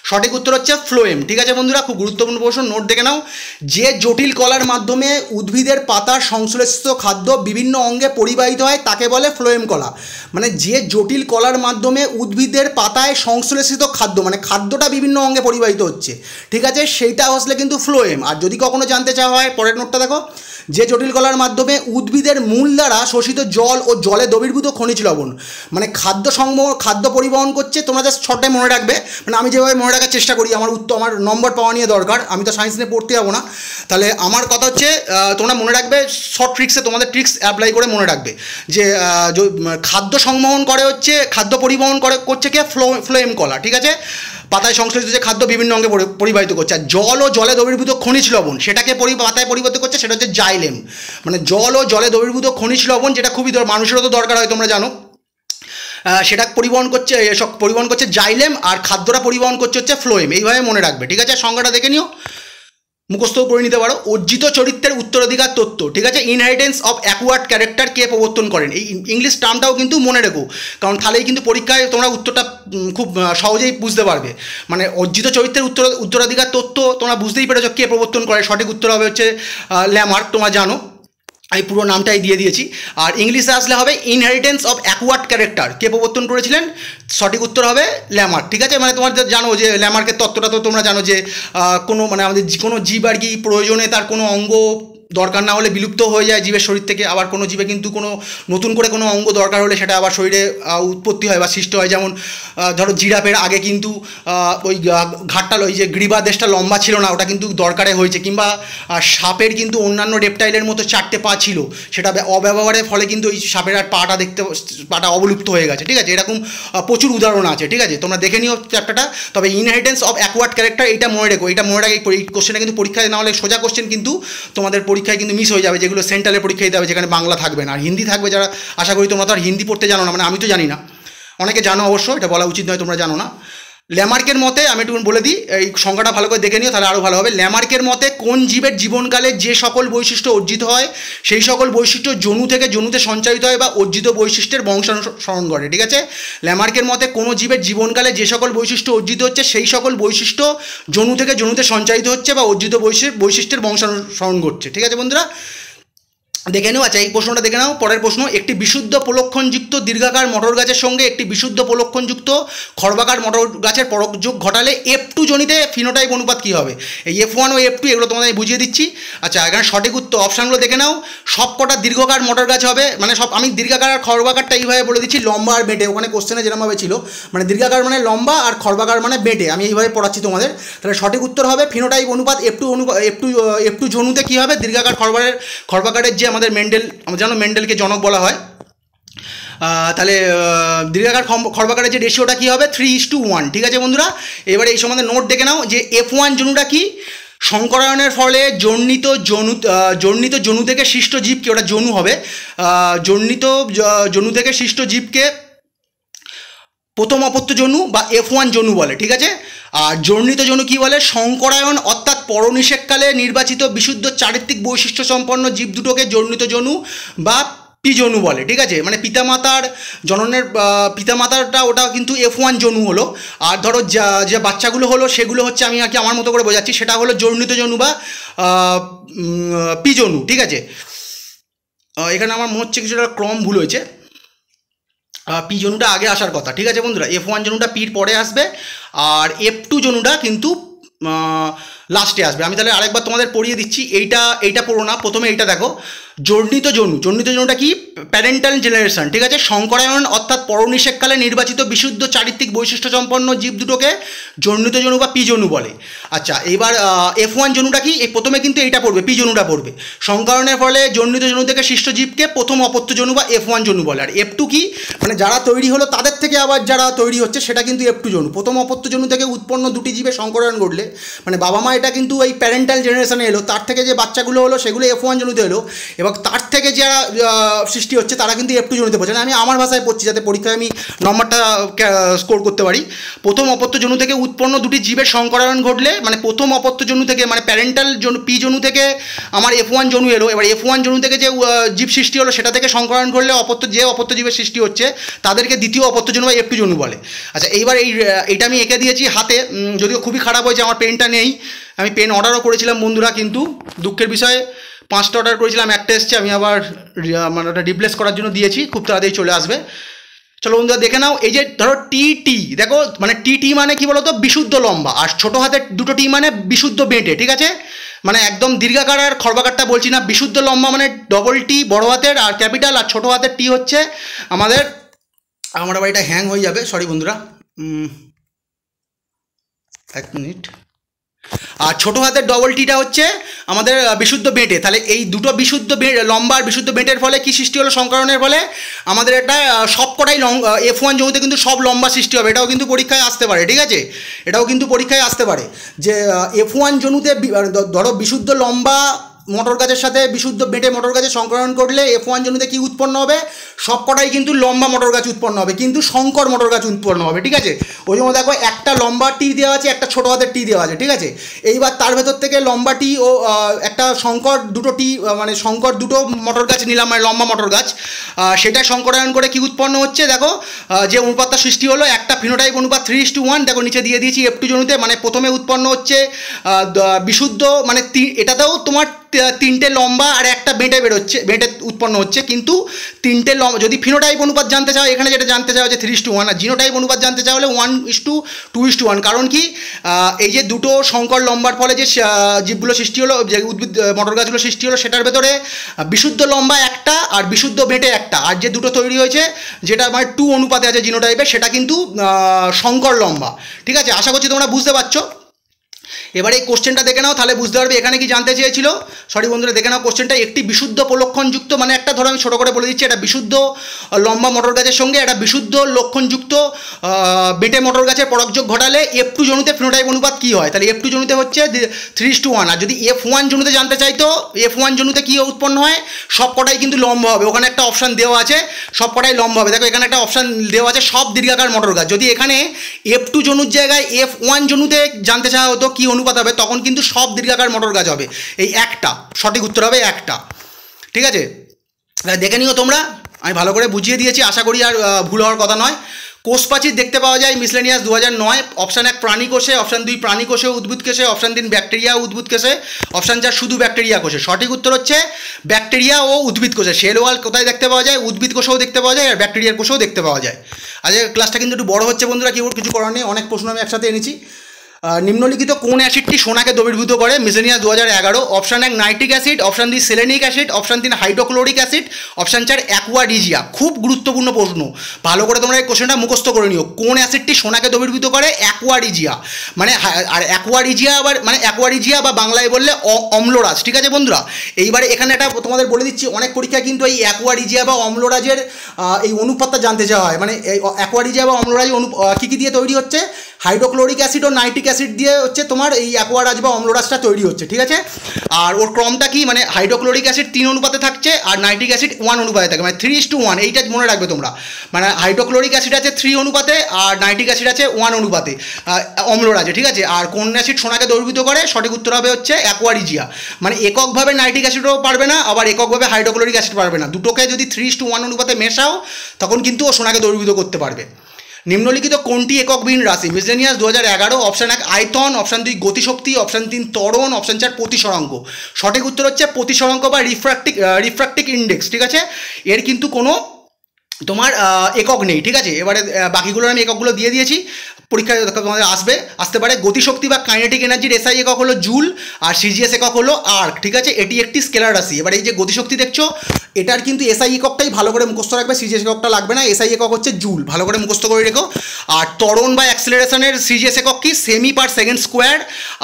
সঠিক উত্তর হচ্ছে ফ্লোয়েম। ঠিক আছে বন্ধুরা, খুব গুরুত্বপূর্ণ প্রশ্ন, নোট দেখে নাও। যে জটিল কলার মাধ্যমে উদ্ভিদের পাতার সংশ্লেষিত খাদ্য বিভিন্ন অঙ্গে পরিবাহিত হয় তাকে বলে ফ্লোয়েম কলা। মানে যে জটিল কলার মাধ্যমে উদ্ভিদের পাতায় সংশ্লেষিত খাদ্য, মানে খাদ্যটা বিভিন্ন অঙ্গে পরিবাহিত হচ্ছে, ঠিক আছে, সেইটা হচ্ছে কিন্তু ফ্লোয়েম। আর যদি কখনো জানতে চাওয়া হয়, পরের নোটটা দেখো, যে জটিল কলার মাধ্যমে উদ্ভিদের মূল দ্বারা শোষিত জল ও জলে দ্রবীভূত খনিজ লবণ, মানে খাদ্য পরিবহন করছে। তোমরা জাস্ট শর্টে মনে রাখবে, মানে আমি যেভাবে মনে রাখার চেষ্টা করি, আমার নম্বর পাওয়া নিয়ে দরকার, আমি তো সায়েন্স নিয়ে পড়তে যাবো না। তাহলে আমার কথা হচ্ছে তোমরা মনে রাখবে, শর্ট ট্রিক্সে তোমাদের ট্রিক্স অ্যাপ্লাই করে মনে রাখবে যে খাদ্য সংবহন করে হচ্ছে, খাদ্য পরিবহন করছে কে? ফ্লোয়েম কলা। ঠিক আছে, পাতায় সংশ্লেষিত যে খাদ্য বিভিন্ন অঙ্গে পরিবাহিত করছে। আর জল ও জলে দ্রবীভূত খনিজ লবণ সেটাকে পাতায় পরিবর্তন করছে, সেটা হচ্ছে জাইলেম। মানে জল ও জলে দ্রবীভূত খনিজ লবণ, যেটা খুবই মানুষেরও তো দরকার হয়, তোমরা জানো, সেটা পরিবহন করছে জাইলেম, আর খাদ্যটা পরিবহন করছে হচ্ছে ফ্লোয়েম। এইভাবে মনে রাখবে। ঠিক আছে, সংজ্ঞাটা দেখে নিও, মুখস্থও করে নিতে পারো। অর্জিত চরিত্রের উত্তরাধিকার তত্ত্ব, ঠিক আছে, ইনহেরিটেন্স অফ অ্যাকোয়ার্ড ক্যারেক্টার কে প্রবর্তন করেন? এই ইংলিশ টার্মটাও কিন্তু মনে রেখো, কারণ তাহলেই কিন্তু পরীক্ষায় তোমরা উত্তরটা খুব সহজেই বুঝতে পারবে। মানে অর্জিত চরিত্রের উত্তরাধিকার তত্ত্ব তোমরা বুঝতেই পেরেছো কে প্রবর্তন করে। সঠিক উত্তর হবে হচ্ছে ল্যামার্ক, তোমরা জানো, আমি পুরো নামটাই দিয়ে দিয়েছি। আর ইংলিশে আসলে হবে ইনহেরিটেন্স অফ অ্যাকোয়ার্ড ক্যারেক্টার কে প্রবর্তন করেছিলেন? সঠিক উত্তর হবে ল্যামার্ক। ঠিক আছে, মানে তোমরা জানো যে ল্যামার্কের তত্ত্বটা তো তোমরা জানো যে কোনো মানে আমাদের কোনো জীব আর কি প্রয়োজনে তার কোনো অঙ্গ দরকার না হলে বিলুপ্ত হয়ে যায় জীবের শরীর থেকে। আবার কোনো জীবে কিন্তু কোনো নতুন করে কোনো অঙ্গ দরকার হলে সেটা আবার শরীরে উৎপত্তি হয় বা সৃষ্টি হয়। যেমন ধরো জিরাফের আগে কিন্তু ওই ঘাটটা ওই যে গ্রীবা দেশটা লম্বা ছিল না, ওটা কিন্তু দরকারে হয়েছে। কিংবা সাপের কিন্তু অন্যান্য রেপটাইলের মতো 4টে পা ছিল, সেটা অব্যবহারের ফলে কিন্তু ওই সাপের আর পাটা অবলুপ্ত হয়ে গেছে। ঠিক আছে, এরকম প্রচুর উদাহরণ আছে। ঠিক আছে, তোমরা দেখে নিও চ্যাপ্টারটা। তবে ইনহেরিটেন্স অফ অ্যাকোয়ার্ড ক্যারেক্টার এইটা মনে রেখো, এই কোশ্চেনটা কিন্তু পরীক্ষায় না হলে সোজা কোশ্চেন কিন্তু তোমাদের পরীক্ষায় কিন্তু মিস হয়ে যাবে, যেগুলো সেন্ট্রালে পরীক্ষা দিতে হবে, যেখানে বাংলা থাকবে না আর হিন্দি থাকবে। যারা আশা করি তোমরা তো আর হিন্দি পড়তে জানো না, মানে আমি তো জানি না, অনেকে জানো অবশ্য, এটা বলা উচিত নয়, তোমরা জানো না। ল্যামার্কের মতে, আমি একটু বলে দিই, এই সংখ্যাটা ভালো করে দেখে নিও তাহলে আরও ভালো হবে। ল্যামার্কের মতে কোন জীবের জীবনকালে যে সকল বৈশিষ্ট্য অর্জিত হয় সেই সকল বৈশিষ্ট্য জনু থেকে জনুতে সঞ্চারিত হয় বা অর্জিত বৈশিষ্ট্যের বংশানুসরণ করে, ঠিক আছে। ল্যামার্কের মতে কোনো জীবের জীবনকালে যে সকল বৈশিষ্ট্য অর্জিত হচ্ছে সেই সকল বৈশিষ্ট্য জনু থেকে জনুতে সঞ্চারিত হচ্ছে বা অর্জিত বৈশিষ্ট্যের বংশানুসরণ ঘটছে, ঠিক আছে বন্ধুরা। দেখে নাও। আচ্ছা, এই প্রশ্নটা দেখে নাও। পরের প্রশ্ন, একটি বিশুদ্ধ প্রলক্ষণযুক্ত দীর্ঘাকার মটর গাছের সঙ্গে একটি বিশুদ্ধ প্রলক্ষণযুক্ত খর্বাকার মটর গাছের পরযোগ ঘটালে F2 জনিতে ফিনোটাইপ অনুপাত কী হবে? এই F1 ও F2 এগুলো তোমাদের আমি বুঝিয়ে দিচ্ছি। আচ্ছা, এখানে সঠিক উত্তর অপশানগুলো দেখে নাও। সব কটা দীর্ঘকার মটর গাছ হবে, মানে সব, আমি দীর্ঘাকার আর খর্বাকারটা এইভাবে বলে দিচ্ছি, লম্বা আর বেটে, ওখানে কোশ্চেনে যেরকমভাবে ছিল, মানে দীর্ঘাকার মানে লম্বা আর খর্বাকার মানে বেটে, আমি এইভাবে পড়াচ্ছি তোমাদের। তাহলে সঠিক উত্তর হবে ফিনোটাইপ অনুপাত F2 জনুতে কী হবে? দীর্ঘাকার খর্বাকারের যে আমাদের মেন্ডেল, জানো মেন্ডেলকে জনক বলা হয়, তাহলে দীর্ঘাকার খর্বাকারের যে রেশিওটা কী হবে? 3:1, ঠিক আছে বন্ধুরা। এবারে এই সম্বন্ধে নোট দেখে নাও যে F1 জনুটা কি? সংকরায়নের ফলে জন্মিত জনু থেকে সৃষ্ট জীবকে, ওটা জনু হবে, জন্মিত জনু থেকে সৃষ্ট জীবকে প্রথম অপত্য জনু বা F1 জনু বলে, ঠিক আছে। আর জন্মিত জনু কি বলে? সংকরায়ন অর্থাৎ পরনিষেককালে নির্বাচিত বিশুদ্ধ চারিত্রিক বৈশিষ্ট্য সম্পন্ন জীব দুটোকে জন্মিত জনু বা পিজনু বলে, ঠিক আছে। মানে পিতামাতার জননের পিতামাতারটা ওটা কিন্তু F1 জনু হলো, আর ধরো যে বাচ্চাগুলো হলো সেগুলো হচ্ছে, আমি আর কি আমার মতো করে বোঝাচ্ছি, সেটা হলো জন্মিত জনু বা পিজনু, ঠিক আছে। এখানে আমার মনে হচ্ছে কিছুটা ক্রম ভুল হয়েছে, পি জনুটা আগে আসার কথা, ঠিক আছে বন্ধুরা। F1 জনুটা পির পরে আসবে আর F2 জনুটা কিন্তু লাস্টে আসবে। আমি তাহলে আরেকবার তোমাদের পড়িয়ে দিচ্ছি, এইটা পড়ো না, প্রথমে এইটা দেখো। জন্মিত জনুটা কি? প্যারেন্টাল জেনারেশন, ঠিক আছে। সংকরায়ন অর্থাৎ পরনিষেককালে নির্বাচিত বিশুদ্ধ চারিত্রিক বৈশিষ্ট্য সম্পন্ন জীব দুটোকে জন্মিত জনু বা পিজনু বলে। আচ্ছা, এবার F1 জনুটা কি? এই প্রথমে কিন্তু এইটা পড়বে, পিজনুটা পড়বে। সংকরণের ফলে জন্মিত জনু থেকে সৃষ্ট জীবকে প্রথম অপত্য জনু বা F1 জনু বলে। আর F2 কি? মানে যারা তৈরি হলো তাদের থেকে আবার যারা তৈরি হচ্ছে সেটা কিন্তু F2 জনু। প্রথম অপত্য জনু থেকে উৎপন্ন দুটি জীবের সংকরণ ঘটলে, মানে বাবা মা এটা কিন্তু এই প্যারেন্টাল জেনারেশনে এলো, তার থেকে যে বাচ্চাগুলো হলো সেগুলো F1 জনুতে এলো, এবং তার থেকে যারা সৃষ্টি হচ্ছে তারা কিন্তু F2 জনুতে পড়ছে। আমি আমার ভাষায় পড়ছি যাতে পরীক্ষায় আমি নম্বরটা স্কোর করতে পারি। প্রথম অপত্য জনু থেকে উৎপন্ন দুটি জীবের সংকরণ ঘটলে, মানে প্রথম অপত্য জনু থেকে, মানে প্যারেন্টাল জনু পি জনু থেকে আমার F1 জনু এলো, এবার F1 জনু থেকে যে জীব সৃষ্টি হলো সেটা থেকে সংকরণ ঘটলে অপত্য জীবের সৃষ্টি হচ্ছে তাদেরকে দ্বিতীয় অপত্য জনু বা F2 জনু বলে। আচ্ছা, এইবার এইটা আমি এঁকে দিয়েছি হাতে, যদিও খুবই খারাপ হয়েছে, আমার পেনটা নেই। আমি পেন অর্ডারও করেছিলাম বন্ধুরা, কিন্তু দুঃখের বিষয়ে 5টা অর্ডার করেছিলাম, একটা এসছে, আমি আবার মানে ওটা রিপ্লেস করার জন্য দিয়েছি, খুব তাড়াতাড়ি চলে আসবে। চলো বন্ধুরা দেখে নাও, এই যে ধরো টি দেখো, মানে টি মানে কি বলতো? বিশুদ্ধ লম্বা, আর ছোটো হাতের দুটো টি মানে বিশুদ্ধ বেঁটে, ঠিক আছে। মানে একদম দীর্ঘাকার আর খর্বাকারটা বলছি না, বিশুদ্ধ লম্বা মানে ডবল টি বড় হাতের আর ক্যাপিটাল, আর ছোটো হাতের টি হচ্ছে আমার আবার এটা হ্যাং হয়ে যাবে, সরি বন্ধুরা, 1 মিনিট। আর ছোটো হাতের ডবল টিটা হচ্ছে আমাদের বিশুদ্ধ বেঁটে। তাহলে এই দুটো বিশুদ্ধ লম্বা আর বিশুদ্ধ বেঁটের ফলে কি সৃষ্টি হলো? সংকরণের ফলে আমাদের একটা সবকটাই F1 জনুতে কিন্তু সব লম্বা সৃষ্টি হবে। এটাও কিন্তু পরীক্ষায় আসতে পারে, ঠিক আছে। এটাও কিন্তু পরীক্ষায় আসতে পারে যে F1 জনুতে ধরো বিশুদ্ধ লম্বা মটর গাছের সাথে বিশুদ্ধ বেঁটে মটর গাছের সংকরণ করলে F1 জনুতে কি উৎপন্ন হবে? সবকটাই কিন্তু লম্বা মটর গাছ উৎপন্ন হবে, কিন্তু সংকর মটর গাছ উৎপন্ন হবে, ঠিক আছে। ওই জন্য দেখো একটা লম্বা টি দেওয়া আছে, একটা ছোটো হাতের টি দেওয়া আছে, ঠিক আছে। এইবার তার ভেতর থেকে লম্বা টি ও একটা সংকর দুটো টি, মানে সংকর দুটো মটর গাছ নিলাম, মানে লম্বা মটর গাছ, সেটা সংকরায়ন করে কি উৎপন্ন হচ্ছে? দেখো যে অনুপাতটা সৃষ্টি হলো, একটা ফিনোটাইপ অনুপাত 3:1, দেখো নিচে দিয়ে দিয়েছি F2 জনুতে। মানে প্রথমে উৎপন্ন হচ্ছে বিশুদ্ধ, মানে এটাতেও তোমার 3টে লম্বা আর একটা বেঁটে বেঁটে উৎপন্ন হচ্ছে, কিন্তু 3টে লম্বা। যদি ফিনোটাইপ অনুপাত জানতে চাও, এখানে যেটা জানতে চাও যে 3:1, আর জিনোটাইপ অনুপাত জানতে চাও হলে 1:2:1। কারণ কি? এই যে দুটো সংকর লম্বার ফলে যে জীবগুলো সৃষ্টি হলো, যে উদ্ভিদ মটর গাছগুলো সৃষ্টি হলো, সেটার ভেতরে বিশুদ্ধ লম্বা একটা আর বিশুদ্ধ বেঁটে একটা, আর যে দুটো তৈরি হয়েছে যেটা মানে 2 অনুপাতে আছে জিনোটাইপে, সেটা কিন্তু সংকর লম্বা, ঠিক আছে। আশা করছি তোমরা বুঝতে পারছো। এবারে এই কোশ্চেনটা দেখে নাও, তাহলে বুঝতে পারবে এখানে কি জানতে চেয়েছিল। সরি বন্ধুরা, দেখে নাও কোশ্চেনটা। একটি বিশুদ্ধ প্রলক্ষণযুক্ত, মানে একটা ধরো আমি ছোটো করে বলে দিচ্ছি, একটা বিশুদ্ধ লম্বা মটর গাছের সঙ্গে একটা বিশুদ্ধ লক্ষণযুক্ত বেটে মটর গাছের পরাগযোগ ঘটালে F2 জনুতে ফিনোটাইপ অনুপাত কী হয়। তাহলে F2 জনুতে হচ্ছে 3:1। আর যদি F1 জনুতে জানতে চাইতো, F1 জনুতে কী উৎপন্ন হয়, সব কটাই কিন্তু লম্বা হবে। ওখানে একটা অপশান দেওয়া আছে, সব কটাই লম্বা হবে। দেখো এখানে একটা অপশান দেওয়া আছে, সব দীর্ঘাকার মটর গাছ। যদি এখানে F2 জনুর জায়গায় F1 জনুতে জানতে চাওয়া হতো কী অনুপাত হবে, তখন কিন্তু সব দীর্ঘাকার মটর গাছ হবে। এই একটা সঠিক উত্তর হবে, একটা। ঠিক আছে, দেখে নিও তোমরা, আমি ভালো করে বুঝিয়ে দিয়েছি, আশা করি আর ভুল হওয়ার কথা নয়। কোষ প্রাচীর দেখতে পাওয়া যায় মিসলেনিয়াস 2009। অপশান 1 প্রাণী কোষে, অপশান 2 প্রাণী কোষে উদ্ভিদ কোষে, অপশান 3 ব্যাকটেরিয়া উদ্ভিদ কোষে, অপশান 4 শুধু ব্যাকটেরিয়া কোষে। সঠিক উত্তর হচ্ছে ব্যাকটেরিয়া ও উদ্ভিদ কোষে। সেল ওয়াল কোথায় দেখতে পাওয়া যায়, উদ্ভিদ কোষেও দেখতে পাওয়া যায় আর ব্যাকটেরিয়ার কোষেও দেখতে পাওয়া যায়। আজকে ক্লাসটা কিন্তু একটু বড় হচ্ছে বন্ধুরা, কিছু করার নেই, অনেক প্রশ্ন আমি একসাথে এনেছি। নিম্নলিখিত কোন অ্যাসিডটি সোনাকে দ্রবীভূত করে miscellaneous 2011। Option 1 nitric acid, option 2 selenic acid, option 3 hydrochloric acid, option 4 aqua regia. খুব গুরুত্বপূর্ণ প্রশ্ন, ভালো করে তোমরা এই কোশ্চেনটা মুখস্থ করে নিও। কোন অ্যাসিডটি সোনাকে দ্রবীভূত করে, অ্যাকুয়ারিজিয়া। মানে আর অ্যাকুয়ারিজিয়া আবার মানে অ্যাকুয়ারিজিয়া বা বাংলায় বললে অম্লরাজ। ঠিক আছে বন্ধুরা, এইবারে এখানে একটা তোমাদের বলে দিচ্ছি, অনেক পরীক্ষা কিন্তু এই অ্যাকুয়ারিজিয়া বা অম্লরাজের এই অনুপাতটা জানতে চাওয়া হয়। মানে এই অ্যাকুয়ারিজিয়া বা অম্লরাজ কী কী দিয়ে তৈরি হচ্ছে, হাইড্রোক্লোরিক অ্যাসিড ও নাইট্রিক অ্যাসিড দিয়ে হচ্ছে তোমার এই অ্যাকুয়ারাজ বা অম্লরাজটা তৈরি হচ্ছে। ঠিক আছে, আর ওর ক্রমটা কি, মানে হাইড্রোক্লোরিক অ্যাসিড 3 অনুপাতে থাকছে আর নাইট্রিক অ্যাসিড 1 অনুপাতে থাকে, মানে 3:1। এইটা মনে রাখবে তোমরা, মানে হাইড্রোক্লোরিক অ্যাসিড আছে 3 অনুপাতে আর নাইট্রিক অ্যাসিড আছে 1 অনুপাতে অম্লরাজে। ঠিক আছে, আর কোন অ্যাসিড সোনাকে দ্রবীভূত করে, সঠিক উত্তর হবে হচ্ছে অ্যাকুয়ারিজিয়া। মানে এককভাবে নাইট্রিক অ্যাসিডও পারবে না, আবার এককভাবে হাইড্রোক্লোরিক অ্যাসিড পারবে না। দুটোকে যদি 3:1 অনুপাতে মেশাও, তখন কিন্তু ও সোনাকে দ্রবীভূত করতে পারবে। নিম্নলিখিত কোনটি এককবিহীন রাশি মিসলেনিয়াস 2011। অপশান 1 আয়তন, অপশান 2 গতিশক্তি, অপশান 3 ত্বরণ, অপশান 4 প্রতিসরাঙ্ক। সঠিক উত্তর হচ্ছে প্রতিসরাঙ্ক বা রিফ্র্যাক্টিক ইন্ডেক্স। ঠিক আছে, এর কিন্তু কোনো তোমার একক নেই। ঠিক আছে, এবারে বাকিগুলোর আমি এককগুলো দিয়ে দিয়েছি, পরীক্ষায় তোমাদের আসতে পারে। গতিশক্তি বা কাইনেটিক এনার্জির এসআই একক হলো জুল আর সিজিএস একক হলো আর্ক। ঠিক আছে, এটি একটি স্কেলার রাশি। এবার এই যে গতিশক্তি দেখছো, এটার কিন্তু এসআই এককটাই ভালো করে মুখস্থ রাখবে, সিজিএস এককটা লাগবে না। এসআই একক হচ্ছে জুল, ভালো করে মুখস্থ করে রেখো। আর ত্বরণ বা অ্যাক্সেলারেশনের সিজিএস একক কি, সেমি পার সেকেন্ড স্কোয়ার।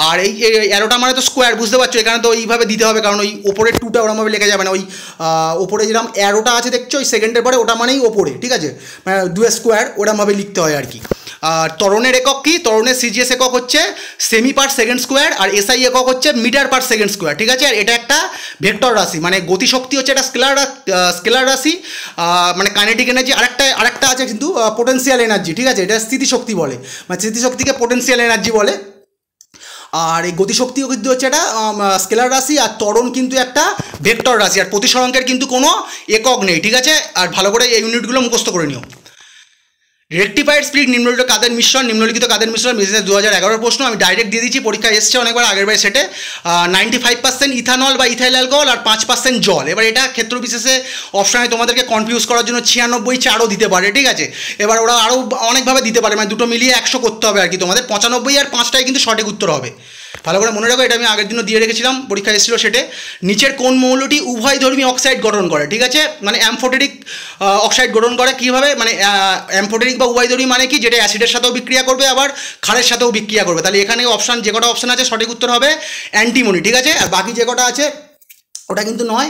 আর এই অ্যারোটা মানে তো স্কোয়ার, বুঝতে পারছো, এখানে তো এইভাবে দিতে হবে, কারণ ওই ওপরের 2টা ওরমভাবে লেখা যাবে না। ওই ওপরে যেরকম অ্যারোটা আছে দেখছো, ওই সেকেন্ডের পরে ওটা মানেই ওপরে। ঠিক আছে, মানে 2 স্কোয়ার ওরমভাবে লিখতে হয় আর কি। আর ত্বরণের একক কি, ত্বরণের সিজিএস একক হচ্ছে সেমি পার সেকেন্ড স্কোয়ার আর এসআই একক হচ্ছে মিটার পার সেকেন্ড স্কোয়ার। ঠিক আছে, আর এটা একটা ভেক্টর রাশি, মানে গতিশক্তি হচ্ছে একটা স্কেলার রাশি, মানে কাইনেটিক এনার্জি আরেকটা আছে কিন্তু পোটেনশিয়াল এনার্জি। ঠিক আছে, এটা স্থিতিশক্তি বলে, মানে স্থিতিশক্তিকে পোটেনশিয়াল এনার্জি বলে। আর এই গতিশক্তিও কিন্তু হচ্ছে একটা স্কেলার রাশি, আর ত্বরণ কিন্তু একটা ভেক্টর রাশি, আর প্রতিসরাঙ্কের কিন্তু কোনো একক নেই। ঠিক আছে, আর ভালো করে এই ইউনিটগুলো মুখস্থ করে নিও। রেকটিফাইড স্প্লিট নিম্নলিখিত কাদের মিশ্রণ, নিম্নলিখিত কাদের মিশ্রণ মিসলেনিয়াস 2011 প্রশ্ন। আমি ডাইরেক্ট দিয়ে দিচ্ছি, পরীক্ষা এসছে অনেকবার আগের বার সেটে। 95% ইথানল বা ইথাইল অ্যালকোহল আর 5% জল। এবার এটা ক্ষেত্র বিশেষে অপশানে তোমাদেরকে কনফিউজ করার জন্য 96, 4ও দিতে পারে। ঠিক আছে, এবার ওরা আরও অনেকভাবে দিতে পারে, মানে দুটো মিলিয়ে 100 করতে হবে আর কি তোমাদের। 95 আর 5টাই কিন্তু সঠিক উত্তর হবে, ভালো করে মনে রাখো। এটা আমি আগের দিনও দিয়ে রেখেছিলাম, পরীক্ষা এসেছিল সেটে। নিচের কোন মৌলটি উভয়ধর্মী অক্সাইড গঠন করে। ঠিক আছে, মানে অ্যামফোটেরিক অক্সাইড গঠন করে কীভাবে, মানে অ্যামফোটেরিক বা উভয়ধর্মী মানে কি, যেটা অ্যাসিডের সাথেও বিক্রিয়া করবে আবার ক্ষারের সাথেও বিক্রিয়া করবে। তাহলে এখানে অপশান যে কটা অপশান আছে সঠিক উত্তর হবে অ্যান্টিমনি। ঠিক আছে, আর বাকি যে কটা আছে ওটা কিন্তু নয়।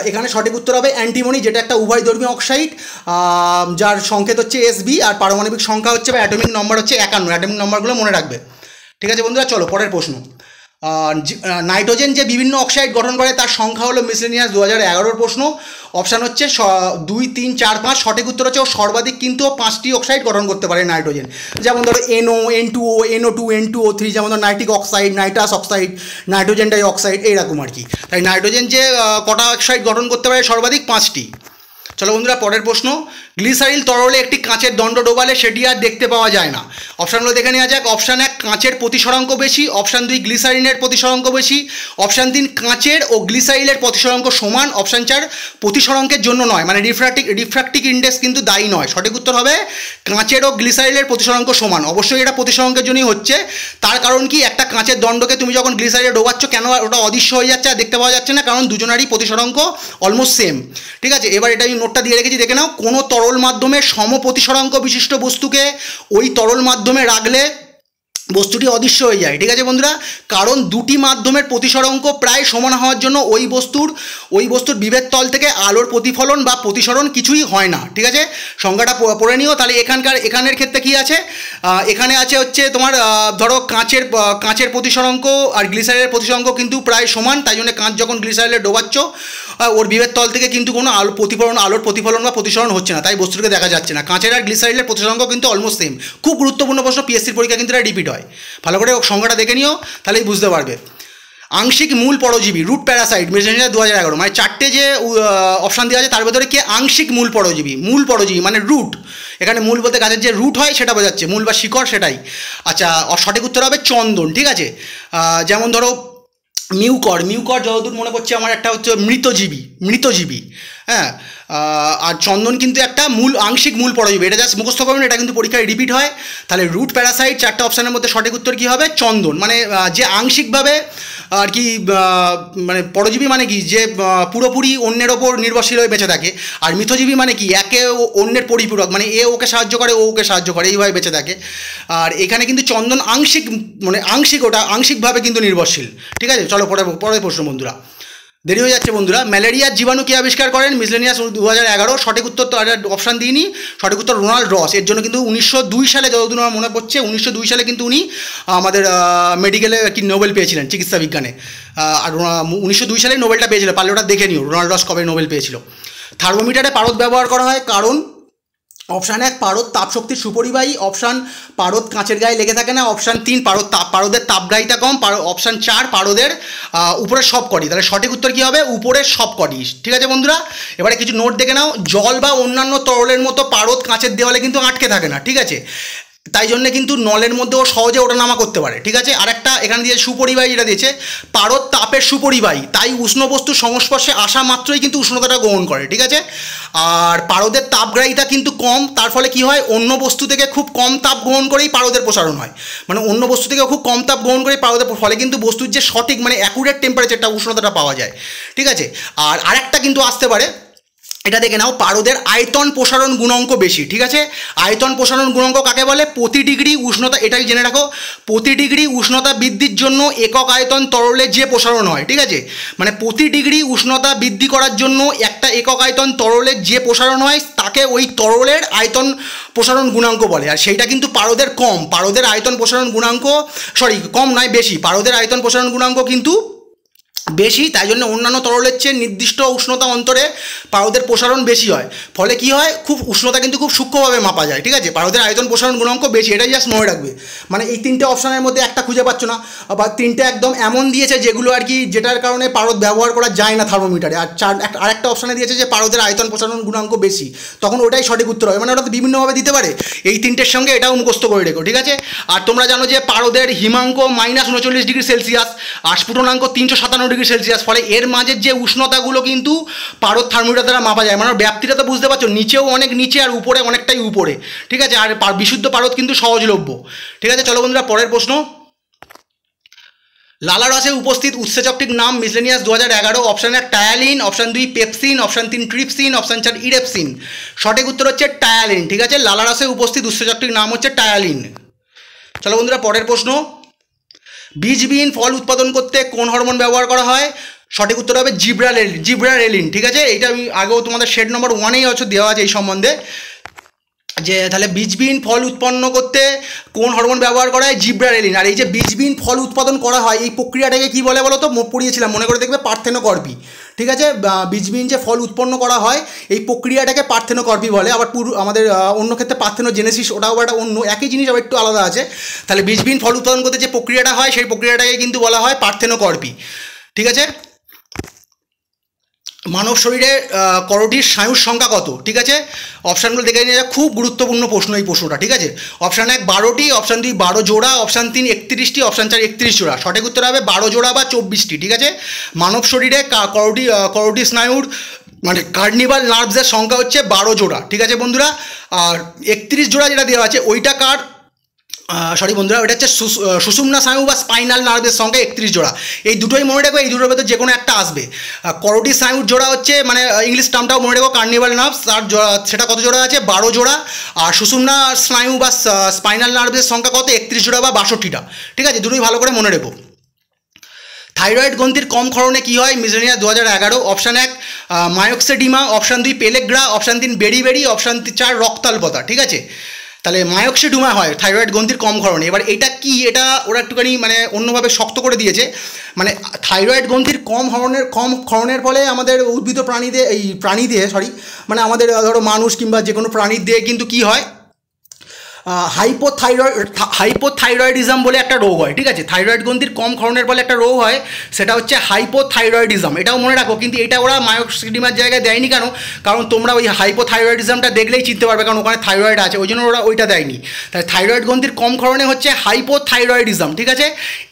এখানে সঠিক উত্তর হবে অ্যান্টিমনি, যেটা একটা উভয়ধর্মী অক্সাইড, যার সংকেত হচ্ছে Sb আর পারমাণবিক সংখ্যা হচ্ছে বা অ্যাটমিক নম্বর হচ্ছে 51। অ্যাটমিক নম্বরগুলো মনে রাখবে। ঠিক আছে বন্ধুরা, চলো পরের প্রশ্ন। নাইট্রোজেন যে বিভিন্ন অক্সাইড গঠন করে তার সংখ্যা হলো মিসলেনিয়াস 2011 প্রশ্ন। অপশান হচ্ছে 2, 3, 4, 5। সঠিক উত্তর হচ্ছে ও সর্বাধিক কিন্তু 5টি অক্সাইড গঠন করতে পারে নাইট্রোজেন, যেমন ধরো NO, N2O, NO2, N2O3, যেমন ধরো nitric oxide, nitrous oxide, nitrogen dioxide, এইরকম আর কি। তাই নাইট্রোজেন যে কটা অক্সাইড গঠন করতে পারে, সর্বাধিক 5টি। চলো বন্ধুরা পরের প্রশ্ন। গ্লিসারিল তরলে একটি কাঁচের দণ্ড ডোবালে সেটি আর দেখতে পাওয়া যায় না। অপশানগুলো দেখে নেওয়া যাক। অপশান 1 কাঁচের প্রতিসরাঙ্ক বেশি, অপশান 2 গ্লিসারিনের প্রতিসরাঙ্ক বেশি, অপশান 3 কাঁচের ও গ্লিসারিলের প্রতিসরাঙ্ক সমান, অপশান 4 প্রতিসরাঙ্কের জন্য নয়, মানে রিফ্র্যাক্টিক ইন্ডেক্স কিন্তু দায়ী নয়। সঠিক উত্তর হবে কাঁচের ও গ্লিসারিলের প্রতিসরাঙ্ক সমান। অবশ্যই এটা প্রতিসরাঙ্কের জন্যই হচ্ছে, তার কারণ কি, একটা কাঁচের দণ্ডকে তুমি যখন গ্লিসারিলে ডোবাচ্ছ, কেন ওটা অদৃশ্য হয়ে যাচ্ছে আর দেখতে পাওয়া যাচ্ছে না, কারণ দুজনারই প্রতিসরাঙ্ক অলমোস্ট সেম। ঠিক আছে, এবার এটা আমি নোটটা দিয়ে রেখেছি, দেখে নাও। কোনো তরল মাধ্যমে সমপ্রতিসরাঙ্ক বিশিষ্ট বস্তুকে ওই তরল মাধ্যমে রাখলে বস্তুটি অদৃশ্য হয়ে যায়। ঠিক আছে বন্ধুরা, কারণ দুটি মাধ্যমের প্রতিসরাঙ্ক প্রায় সমান হওয়ার জন্য ওই বস্তুর বিভেদ তল থেকে আলোর প্রতিফলন বা প্রতিসরণ কিছুই হয় না। ঠিক আছে, সংজ্ঞাটা পড়ে নিও। তাহলে এখানের ক্ষেত্রে কি আছে, এখানে আছে হচ্ছে তোমার ধরো কাঁচের প্রতিসরাঙ্ক আর গ্লিসারিনের প্রতিসরাঙ্ক কিন্তু প্রায় সমান, তাই জন্য কাঁচ যখন গ্লিসারিনে ডোবাচ্ছ ওর বিভেদ তল থেকে কিন্তু কোনো আলোর প্রতিফলন বা প্রতিসরণ হচ্ছে না, তাই বস্তুটাকে দেখা যাচ্ছে না। কাঁচের আর গ্লিসারিনের প্রতিসরাঙ্ক কিন্তু অলমোস্ট সেম। খুব গুরুত্বপূর্ণ প্রশ্ন, পিএসসির পরীক্ষা কিন্তু এটা রিপিট হয়। ভালো করে সংজ্ঞাটা দেখে নিও, তাহলেই বুঝতে পারবে। আংশিক মূল পরজীবী, রুট প্যারাসাইট, মিসলেনিয়াস 2011, মানে চারটে যে অপশান দেওয়া আছে তার ভেতরে কে আংশিক মূল পরজীবী মানে রুট। এখানে মূল বলতে গাছের যে রুট হয় সেটা বোঝাচ্ছে, মূল বা শিকড় সেটাই। আচ্ছা, সঠিক উত্তর হবে চন্দন। ঠিক আছে, যেমন ধরো মিউকর যতদূর মনে পড়ছে আমার একটা হচ্ছে মৃতজীবী। হ্যাঁ, আর চন্দন কিন্তু একটা আংশিক মূল পরজীবী। এটা জাস্ট মুখস্থ করবেন, এটা কিন্তু পরীক্ষায় রিপিট হয়। তাহলে রুট প্যারাসাইট, চারটা অপশানের মধ্যে সঠিক উত্তর কী হবে, চন্দন। মানে যে আংশিকভাবে আর কি মানে পরজীবী মানে কি, যে পুরোপুরি অন্যের ওপর নির্ভরশীল হয়ে বেঁচে থাকে। আর মিথজীবী মানে কি, একে অন্যের পরিপূরক, মানে এ ওকে সাহায্য করে, ও ওকে সাহায্য করে, এইভাবে বেঁচে থাকে। আর এখানে কিন্তু চন্দন আংশিকভাবে কিন্তু নির্ভরশীল। ঠিক আছে, চলো পরের প্রশ্ন বন্ধুরা, দেরি হয়ে যাচ্ছে বন্ধুরা। ম্যালেরিয়ার জীবাণু কে আবিষ্কার করেন, মিসলেনিয়াস 2011। সঠিক উত্তর তো অপশান দিইনি, সঠিক উত্তর রোনাল্ড রস। এর জন্য কিন্তু 1902 সালে, যতদূর আমার মনে পড়ছে 1902 সালে কিন্তু উনি আমাদের মেডিকেলে কি নোবেল পেয়েছিলেন চিকিৎসা বিজ্ঞানে। আর 1902 সালে নোবেলটা পেয়েছিল, পারলে ওটা দেখে নিও রোনাল্ড রস কবে নোবেল পেয়েছিল। থার্মোমিটারে পারদ ব্যবহার করা হয় কারণ, অপশান 1 পারদ তাপশক্তির সুপরিবাহী, অপশান পারদ কাঁচের গায়ে লেগে থাকে না, অপশান 3 পারদের তাপগ্রাহিতা কম, অপশান 4 পারদের উপরের সব কটি। তাহলে সঠিক উত্তর কী হবে, উপরের সব কটি। ঠিক আছে বন্ধুরা, এবারে কিছু নোট দেখে নাও। জল বা অন্যান্য তরলের মতো পারদ কাঁচের দেওয়ালে কিন্তু আটকে থাকে না। ঠিক আছে, তাই জন্য কিন্তু নলের মধ্যেও সহজে ওঠানামা করতে পারে। ঠিক আছে, আরেকটা এখানে দিয়েছে সুপরিবাহী, যেটা দিয়েছে পারদ তাপের সুপরিবাহী, তাই উষ্ণ বস্তুর সংস্পর্শে আসা মাত্রই কিন্তু উষ্ণতাটা গ্রহণ করে। ঠিক আছে, আর পারদের তাপগ্রাহিতা কিন্তু কম, তার ফলে কি হয়, অন্য বস্তু থেকে খুব কম তাপ গ্রহণ করেই পারদের প্রসারণ হয়। মানে অন্য বস্তু থেকে খুব কম তাপ গ্রহণ করে পারদের ফলে কিন্তু বস্তুর যে সঠিক মানে অ্যাকুরেট টেম্পারেচারটা, উষ্ণতাটা পাওয়া যায়। ঠিক আছে, আর আরেকটা কিন্তু আসতে পারে, এটা দেখে নাও, পারদের আয়তন প্রসারণ গুণাঙ্ক বেশি। ঠিক আছে, আয়তন প্রসারণ গুণাঙ্ক কাকে বলে, প্রতি ডিগ্রি উষ্ণতা, এটাই জেনে রাখো, প্রতি ডিগ্রি উষ্ণতা বৃদ্ধির জন্য একক আয়তন তরলে যে প্রসারণ হয়। ঠিক আছে, মানে প্রতি ডিগ্রি উষ্ণতা বৃদ্ধি করার জন্য একটা একক আয়তন তরলের যে প্রসারণ হয় তাকে ওই তরলের আয়তন প্রসারণ গুণাঙ্ক বলে। আর সেইটা কিন্তু পারদের কম, পারদের আয়তন প্রসারণ গুণাঙ্ক কম নয়, বেশি। পারদের আয়তন প্রসারণ গুণাঙ্ক কিন্তু বেশি, তাই জন্য অন্যান্য তরলের চেয়ে নির্দিষ্ট উষ্ণতা অন্তরে পারদের প্রসারণ বেশি হয়। ফলে কি হয়, খুব উষ্ণতা কিন্তু খুব সূক্ষ্মভাবে মাপা যায়। ঠিক আছে, পারদের আয়তন প্রসারণ গুণাঙ্ক বেশি, এটাই জাস্ট মনে রাখবে। মানে এই তিনটে অপশানের মধ্যে একটা খুঁজে পাচ্ছ না, বা তিনটে একদম এমন দিয়েছে যেগুলো আর কি, যেটার কারণে পারদ ব্যবহার করা যায় না থার্মোমিটারে। আর আরেকটা অপশানে দিয়েছে যে পারদের আয়তন প্রসারণ গুণাঙ্ক বেশি, তখন ওটাই সঠিক উত্তর হবে। মানে ওটা বিভিন্নভাবে দিতে পারে, এই তিনটের সঙ্গে এটাও মুখস্থ করে রেখো। ঠিক আছে, আর তোমরা জানো যে পারদের হিমাঙ্ক -39 ডিগ্রি সেলসিয়াস আর স্ফুটনাঙ্ক 357 ডিগ্রি সেলসিয়াস, ফলে এর মাঝের যে উষ্ণতাগুলো কিন্তু পারদ থার্মোমিটার দ্বারা মাপা যায়। মানে ব্যাপ্তিটা তো বুঝতে পারছো, নিচেও অনেক নিচে আর উপরে অনেকটাই উপরে। ঠিক আছে, আর বিশুদ্ধ পারদ কিন্তু সহজলভ্য। ঠিক আছে, চলো বন্ধুরা পরের প্রশ্ন। লালা রসে উপস্থিত উৎসেচকটির নাম, miscellaneous 2011। Option 1 ptyalin, option 2 pepsin, option 3 trypsin, option 4 erepsin. সঠিক উত্তর হচ্ছে টায়ালিন। ঠিক আছে, লালা রসে উপস্থিত উৎসেচকটির নাম হচ্ছে টায়ালিন। চলো বন্ধুরা পরের প্রশ্ন। বীজবিহীন ফল উৎপাদন করতে কোন হরমোন ব্যবহার করা হয়, সঠিক উত্তর হবে জিব্রারেলিন। ঠিক আছে, এইটা আমি আগেও তোমাদের শেড নম্বর 1-এই হচ্ছে দেওয়া আছে এই সম্বন্ধে, যে তাহলে বীজবিহীন ফল উৎপন্ন করতে কোন হরমোন ব্যবহার করা হয়, জিব্রারেলিন। আর এই যে বীজবিহীন ফল উৎপাদন করা হয় এই প্রক্রিয়াটাকে কি বলে বলো তো, পড়িয়েছিলাম, মনে করে দেখবে, পার্থেনোকর্পি। ঠিক আছে, বীজবিহীন যে ফল উৎপন্ন করা হয় এই প্রক্রিয়াটাকে পার্থেনোকর্পি বলে। আবার আমাদের অন্য ক্ষেত্রে পার্থেনোজেনেসিস, ওটাও একটা অন্য একই জিনিস, আবার একটু আলাদা আছে। তাহলে বীজবিহীন ফল উৎপাদন করতে যে প্রক্রিয়াটা হয় সেই প্রক্রিয়াটাকে কিন্তু বলা হয় পার্থেনোকর্পি। ঠিক আছে, মানব শরীরে করটির স্নায়ুর সংখ্যা কত। ঠিক আছে, অপশানগুলো দেখে নিয়ে যাক, খুব গুরুত্বপূর্ণ প্রশ্ন এই প্রশ্নটা। ঠিক আছে, অপশান 1 12টি, অপশান 2 12 জোড়া, অপশান 3 31টি, অপশান 4 31 জোড়া। সঠিক উত্তর হবে 12 জোড়া বা 24টি। ঠিক আছে, মানব শরীরে করটি স্নায়ুর মানে কার্নিভাল নার্ভসের সংখ্যা হচ্ছে 12 জোড়া। ঠিক আছে বন্ধুরা, আর 31 জোড়া যেটা দেওয়া আছে ওইটা কার, সরি বন্ধুরা, এটা হচ্ছে সুষুম্না স্নায়ু বা স্পাইনাল নার্ভের সংখ্যা 31 জোড়া। এই দুটোই মনে রাখো, এই দুটোর ভেতর যে কোনো একটা আসবে। করোটি স্নায়ুর জোড়া হচ্ছে মানে ইংলিশ টার্মটাও মনে রাখো কার্নিভাল নার্ভস, তার সেটা কত জোড়া আছে? 12 জোড়া। আর সুষুম্না স্নায়ু বা স্পাইনাল নার্ভের সংখ্যা কত? 31 জোড়া বা 62টা। ঠিক আছে, দুটোই ভালো করে মনে রেখো। থাইরয়েড গ্রন্থির কম ক্ষরণে কী হয়? Miscellaneous 2011। Option 1 myxoedema, option 2 pellagra, option 3 beriberi, option 4 রক্তাল্পতা। ঠিক আছে, তাহলে মায়োক্সিডুমা হয় থাইরয়েড গ্রন্থির কম ক্ষরণে। এবার এটা কি, এটা ওরা একটুখানি মানে অন্যভাবে শক্ত করে দিয়েছে। মানে থাইরয়েড গ্রন্থির কম ক্ষরণের ফলে আমাদের উদ্ভিদ প্রাণীদের মানে আমাদের ধরো মানুষ কিংবা যে কোনো প্রাণীর দেহে কিন্তু কি হয়? হাইপোথাইরয়েডিজম বলে একটা রোগ হয়। ঠিক আছে, থাইরয়েড গ্রন্থির কম ক্ষরণের ফলে একটা রোগ হয়, সেটা হচ্ছে হাইপোথাইরয়েডিজম। এটাও মনে রাখো, কিন্তু এটা ওরা মায়োক্সিডিমার জায়গায় দেয়নি। কারণ তোমরা ওই হাইপোথাইরয়েডিজমটা দেখলেই চিনতে পারবে, কারণ ওখানে থাইরয়েড আছে, ওই জন্য ওরা ওইটা দেয়নি। তাই থাইরয়েড গ্রন্থির কম ক্ষরণে হচ্ছে হাইপোথাইরয়েডিজম। ঠিক আছে,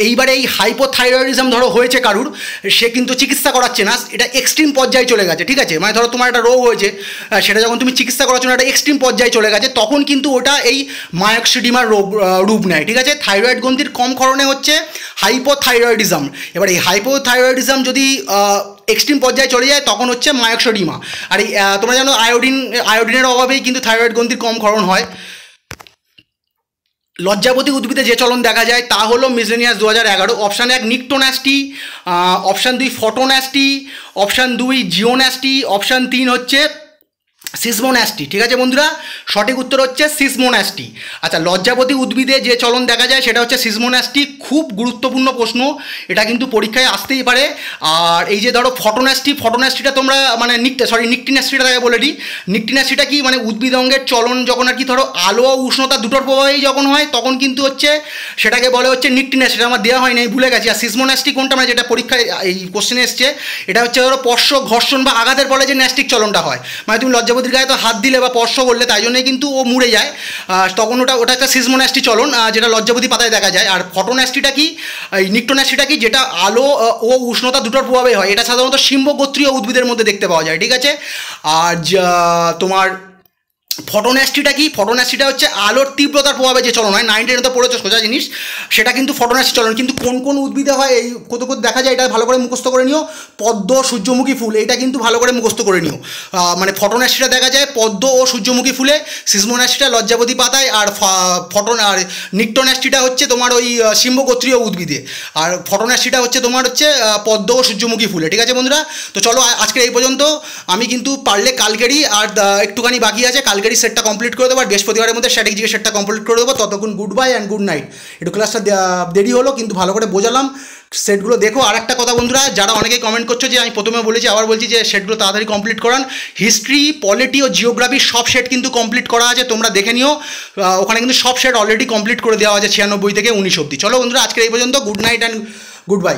এইবারে এই হাইপোথাইরয়েডিজম ধরো হয়েছে কারুর, সে কিন্তু চিকিৎসা করাচ্ছে না, এটা এক্সট্রিম পর্যায়ে চলে গেছে। ঠিক আছে, মানে ধরো তোমার একটা রোগ হয়েছে, সেটা যখন তুমি চিকিৎসা করাচ্ছ না, এটা এক্সট্রিম পর্যায়ে চলে গেছে, তখন কিন্তু ওটা এই মায়োক্সিডিমার রূপ নেয়। ঠিক আছে, থাইরয়েড গ্রন্থির কম ক্ষরণে হচ্ছে হাইপোথাইরয়েডিজম। এবার এই হাইপোথাইরয়েডিজম যদি এক্সট্রিম পর্যায়ে চলে যায় তখন হচ্ছে মায়োক্সিডিমা। আর এই তোমরা জানো আয়োডিনের অভাবেই কিন্তু থাইরয়েড গ্রন্থির কম ক্ষরণ হয়। লজ্জাবতী উদ্ভিদে যে চলন দেখা যায় তা হলো miscellaneous 2011। Option 1 nyctinasty, option 2 photonasty, option 2 geonasty, option 3 হচ্ছে সিসমোন্যাস্টি। ঠিক আছে বন্ধুরা, সঠিক উত্তর হচ্ছে সিসমোন্যাস্টি। আচ্ছা, লজ্জাবতী উদ্ভিদে যে চলন দেখা যায় সেটা হচ্ছে সিসমোন্যাস্টি। খুব গুরুত্বপূর্ণ প্রশ্ন, এটা কিন্তু পরীক্ষায় আসতেই পারে। আর এই যে ধরো ফটোন্যাস্টিটা তোমরা মানে নিকটিন্যাস্টিটা তাকে বলে দিই। নিকটিন্যাস্টিটা কি, মানে উদ্ভিদ অঙ্গের চলন যখন আর কি ধরো আলো ও উষ্ণতা দুটোর প্রভাবেই যখন হয়, তখন কিন্তু হচ্ছে সেটাকে বলে হচ্ছে নিকটিন্যাস্টি। এটা আমার দেওয়া হয়নি, আমি ভুলে গেছি। আর সিসমোন্যাস্টি কোনটা, মানে যেটা পরীক্ষায় এই কোশ্চেনে এসছে, এটা হচ্ছে ধরো স্পর্শ, ঘর্ষণ বা আঘাতের ফলে যে ন্যাস্টিক চলনটা হয়, মানে তুমি লজ্জাবতীর গায়ে তো হাত দিলে বা স্পর্শ করলে, তাই জন্যই কিন্তু ও মুড়ে যায়, তখন ওটা একটা সিসমোন্যাস্টি চলন, যেটা লজ্জাবতী পাতায় দেখা যায়। আর ফটোন্যাস্টিটা কি, এই নিকটোন্যাস্টিটা কি, যেটা আলো ও উষ্ণতা দুটোর প্রভাবে হয়, এটা সাধারণত সিম্বগোত্রীয় উদ্ভিদের মধ্যে দেখতে পাওয়া যায়। ঠিক আছে, আর তোমার ফটোন্যাস্টিটা কি, ফটোন্যাস্টিটা হচ্ছে আলোর তীব্রতার প্রভাবে যে চলন হয়। 9-10 তো পড়েছো, সোজা জিনিস, সেটা কিন্তু ফটোন্যাস্টি চলন। কিন্তু কোন কোন উদ্ভিদে হয় এই কত দেখা যায়, এটা ভালো করে মুখস্থ করে নিও। পদ্ম, সূর্যমুখী ফুল, এটা কিন্তু ভালো করে মুখস্থ করে নিও। মানে ফটোন্যাস্টিটা দেখা যায় পদ্ম ও সূর্যমুখী ফুলে, সিসমোন্যাস্টিটা লজ্জাবতী পাতায়, আর নিকটোন্যাস্টিটা হচ্ছে তোমার ওই সিম্বগোত্রীয় উদ্ভিদে, আর ফটোন্যাস্টিটা হচ্ছে তোমার হচ্ছে পদ্ম ও সূর্যমুখী ফুলে। ঠিক আছে বন্ধুরা, তো চলো আজকে এই পর্যন্ত। আমি কিন্তু পারলে কালকেরই আর একটুখানি বাকি আছে, কালকেরই সেটটা কমপ্লিট করে দেবো, আর বৃহস্পতিবারের মধ্যে স্ট্র্যাটেজিকে সেটটা কমপ্লিট করে দেবো। ততক্ষণ good bye and good night. একটু ক্লাসটা দেরি হলো, কিন্তু ভালো করে বোঝালাম। সেটগুলো দেখো। আর একটা কথা বন্ধুরা, যারা অনেকেই কমেন্ট করছো যে আমি প্রথমে বলেছি, আবার বলছি যে সেটগুলো তাড়াতাড়ি কমপ্লিট করান। হিস্ট্রি, পলিটি ও জিওগ্রাফির সব সেট কিন্তু কমপ্লিট করা আছে, তোমরা দেখে নিও। ওখানে কিন্তু সব সেট অলরেডি কমপ্লিট করে দেওয়া আছে 96 থেকে 19 অবধি। চলো বন্ধুরা, আজকে এই পর্যন্ত। Good night and good bye.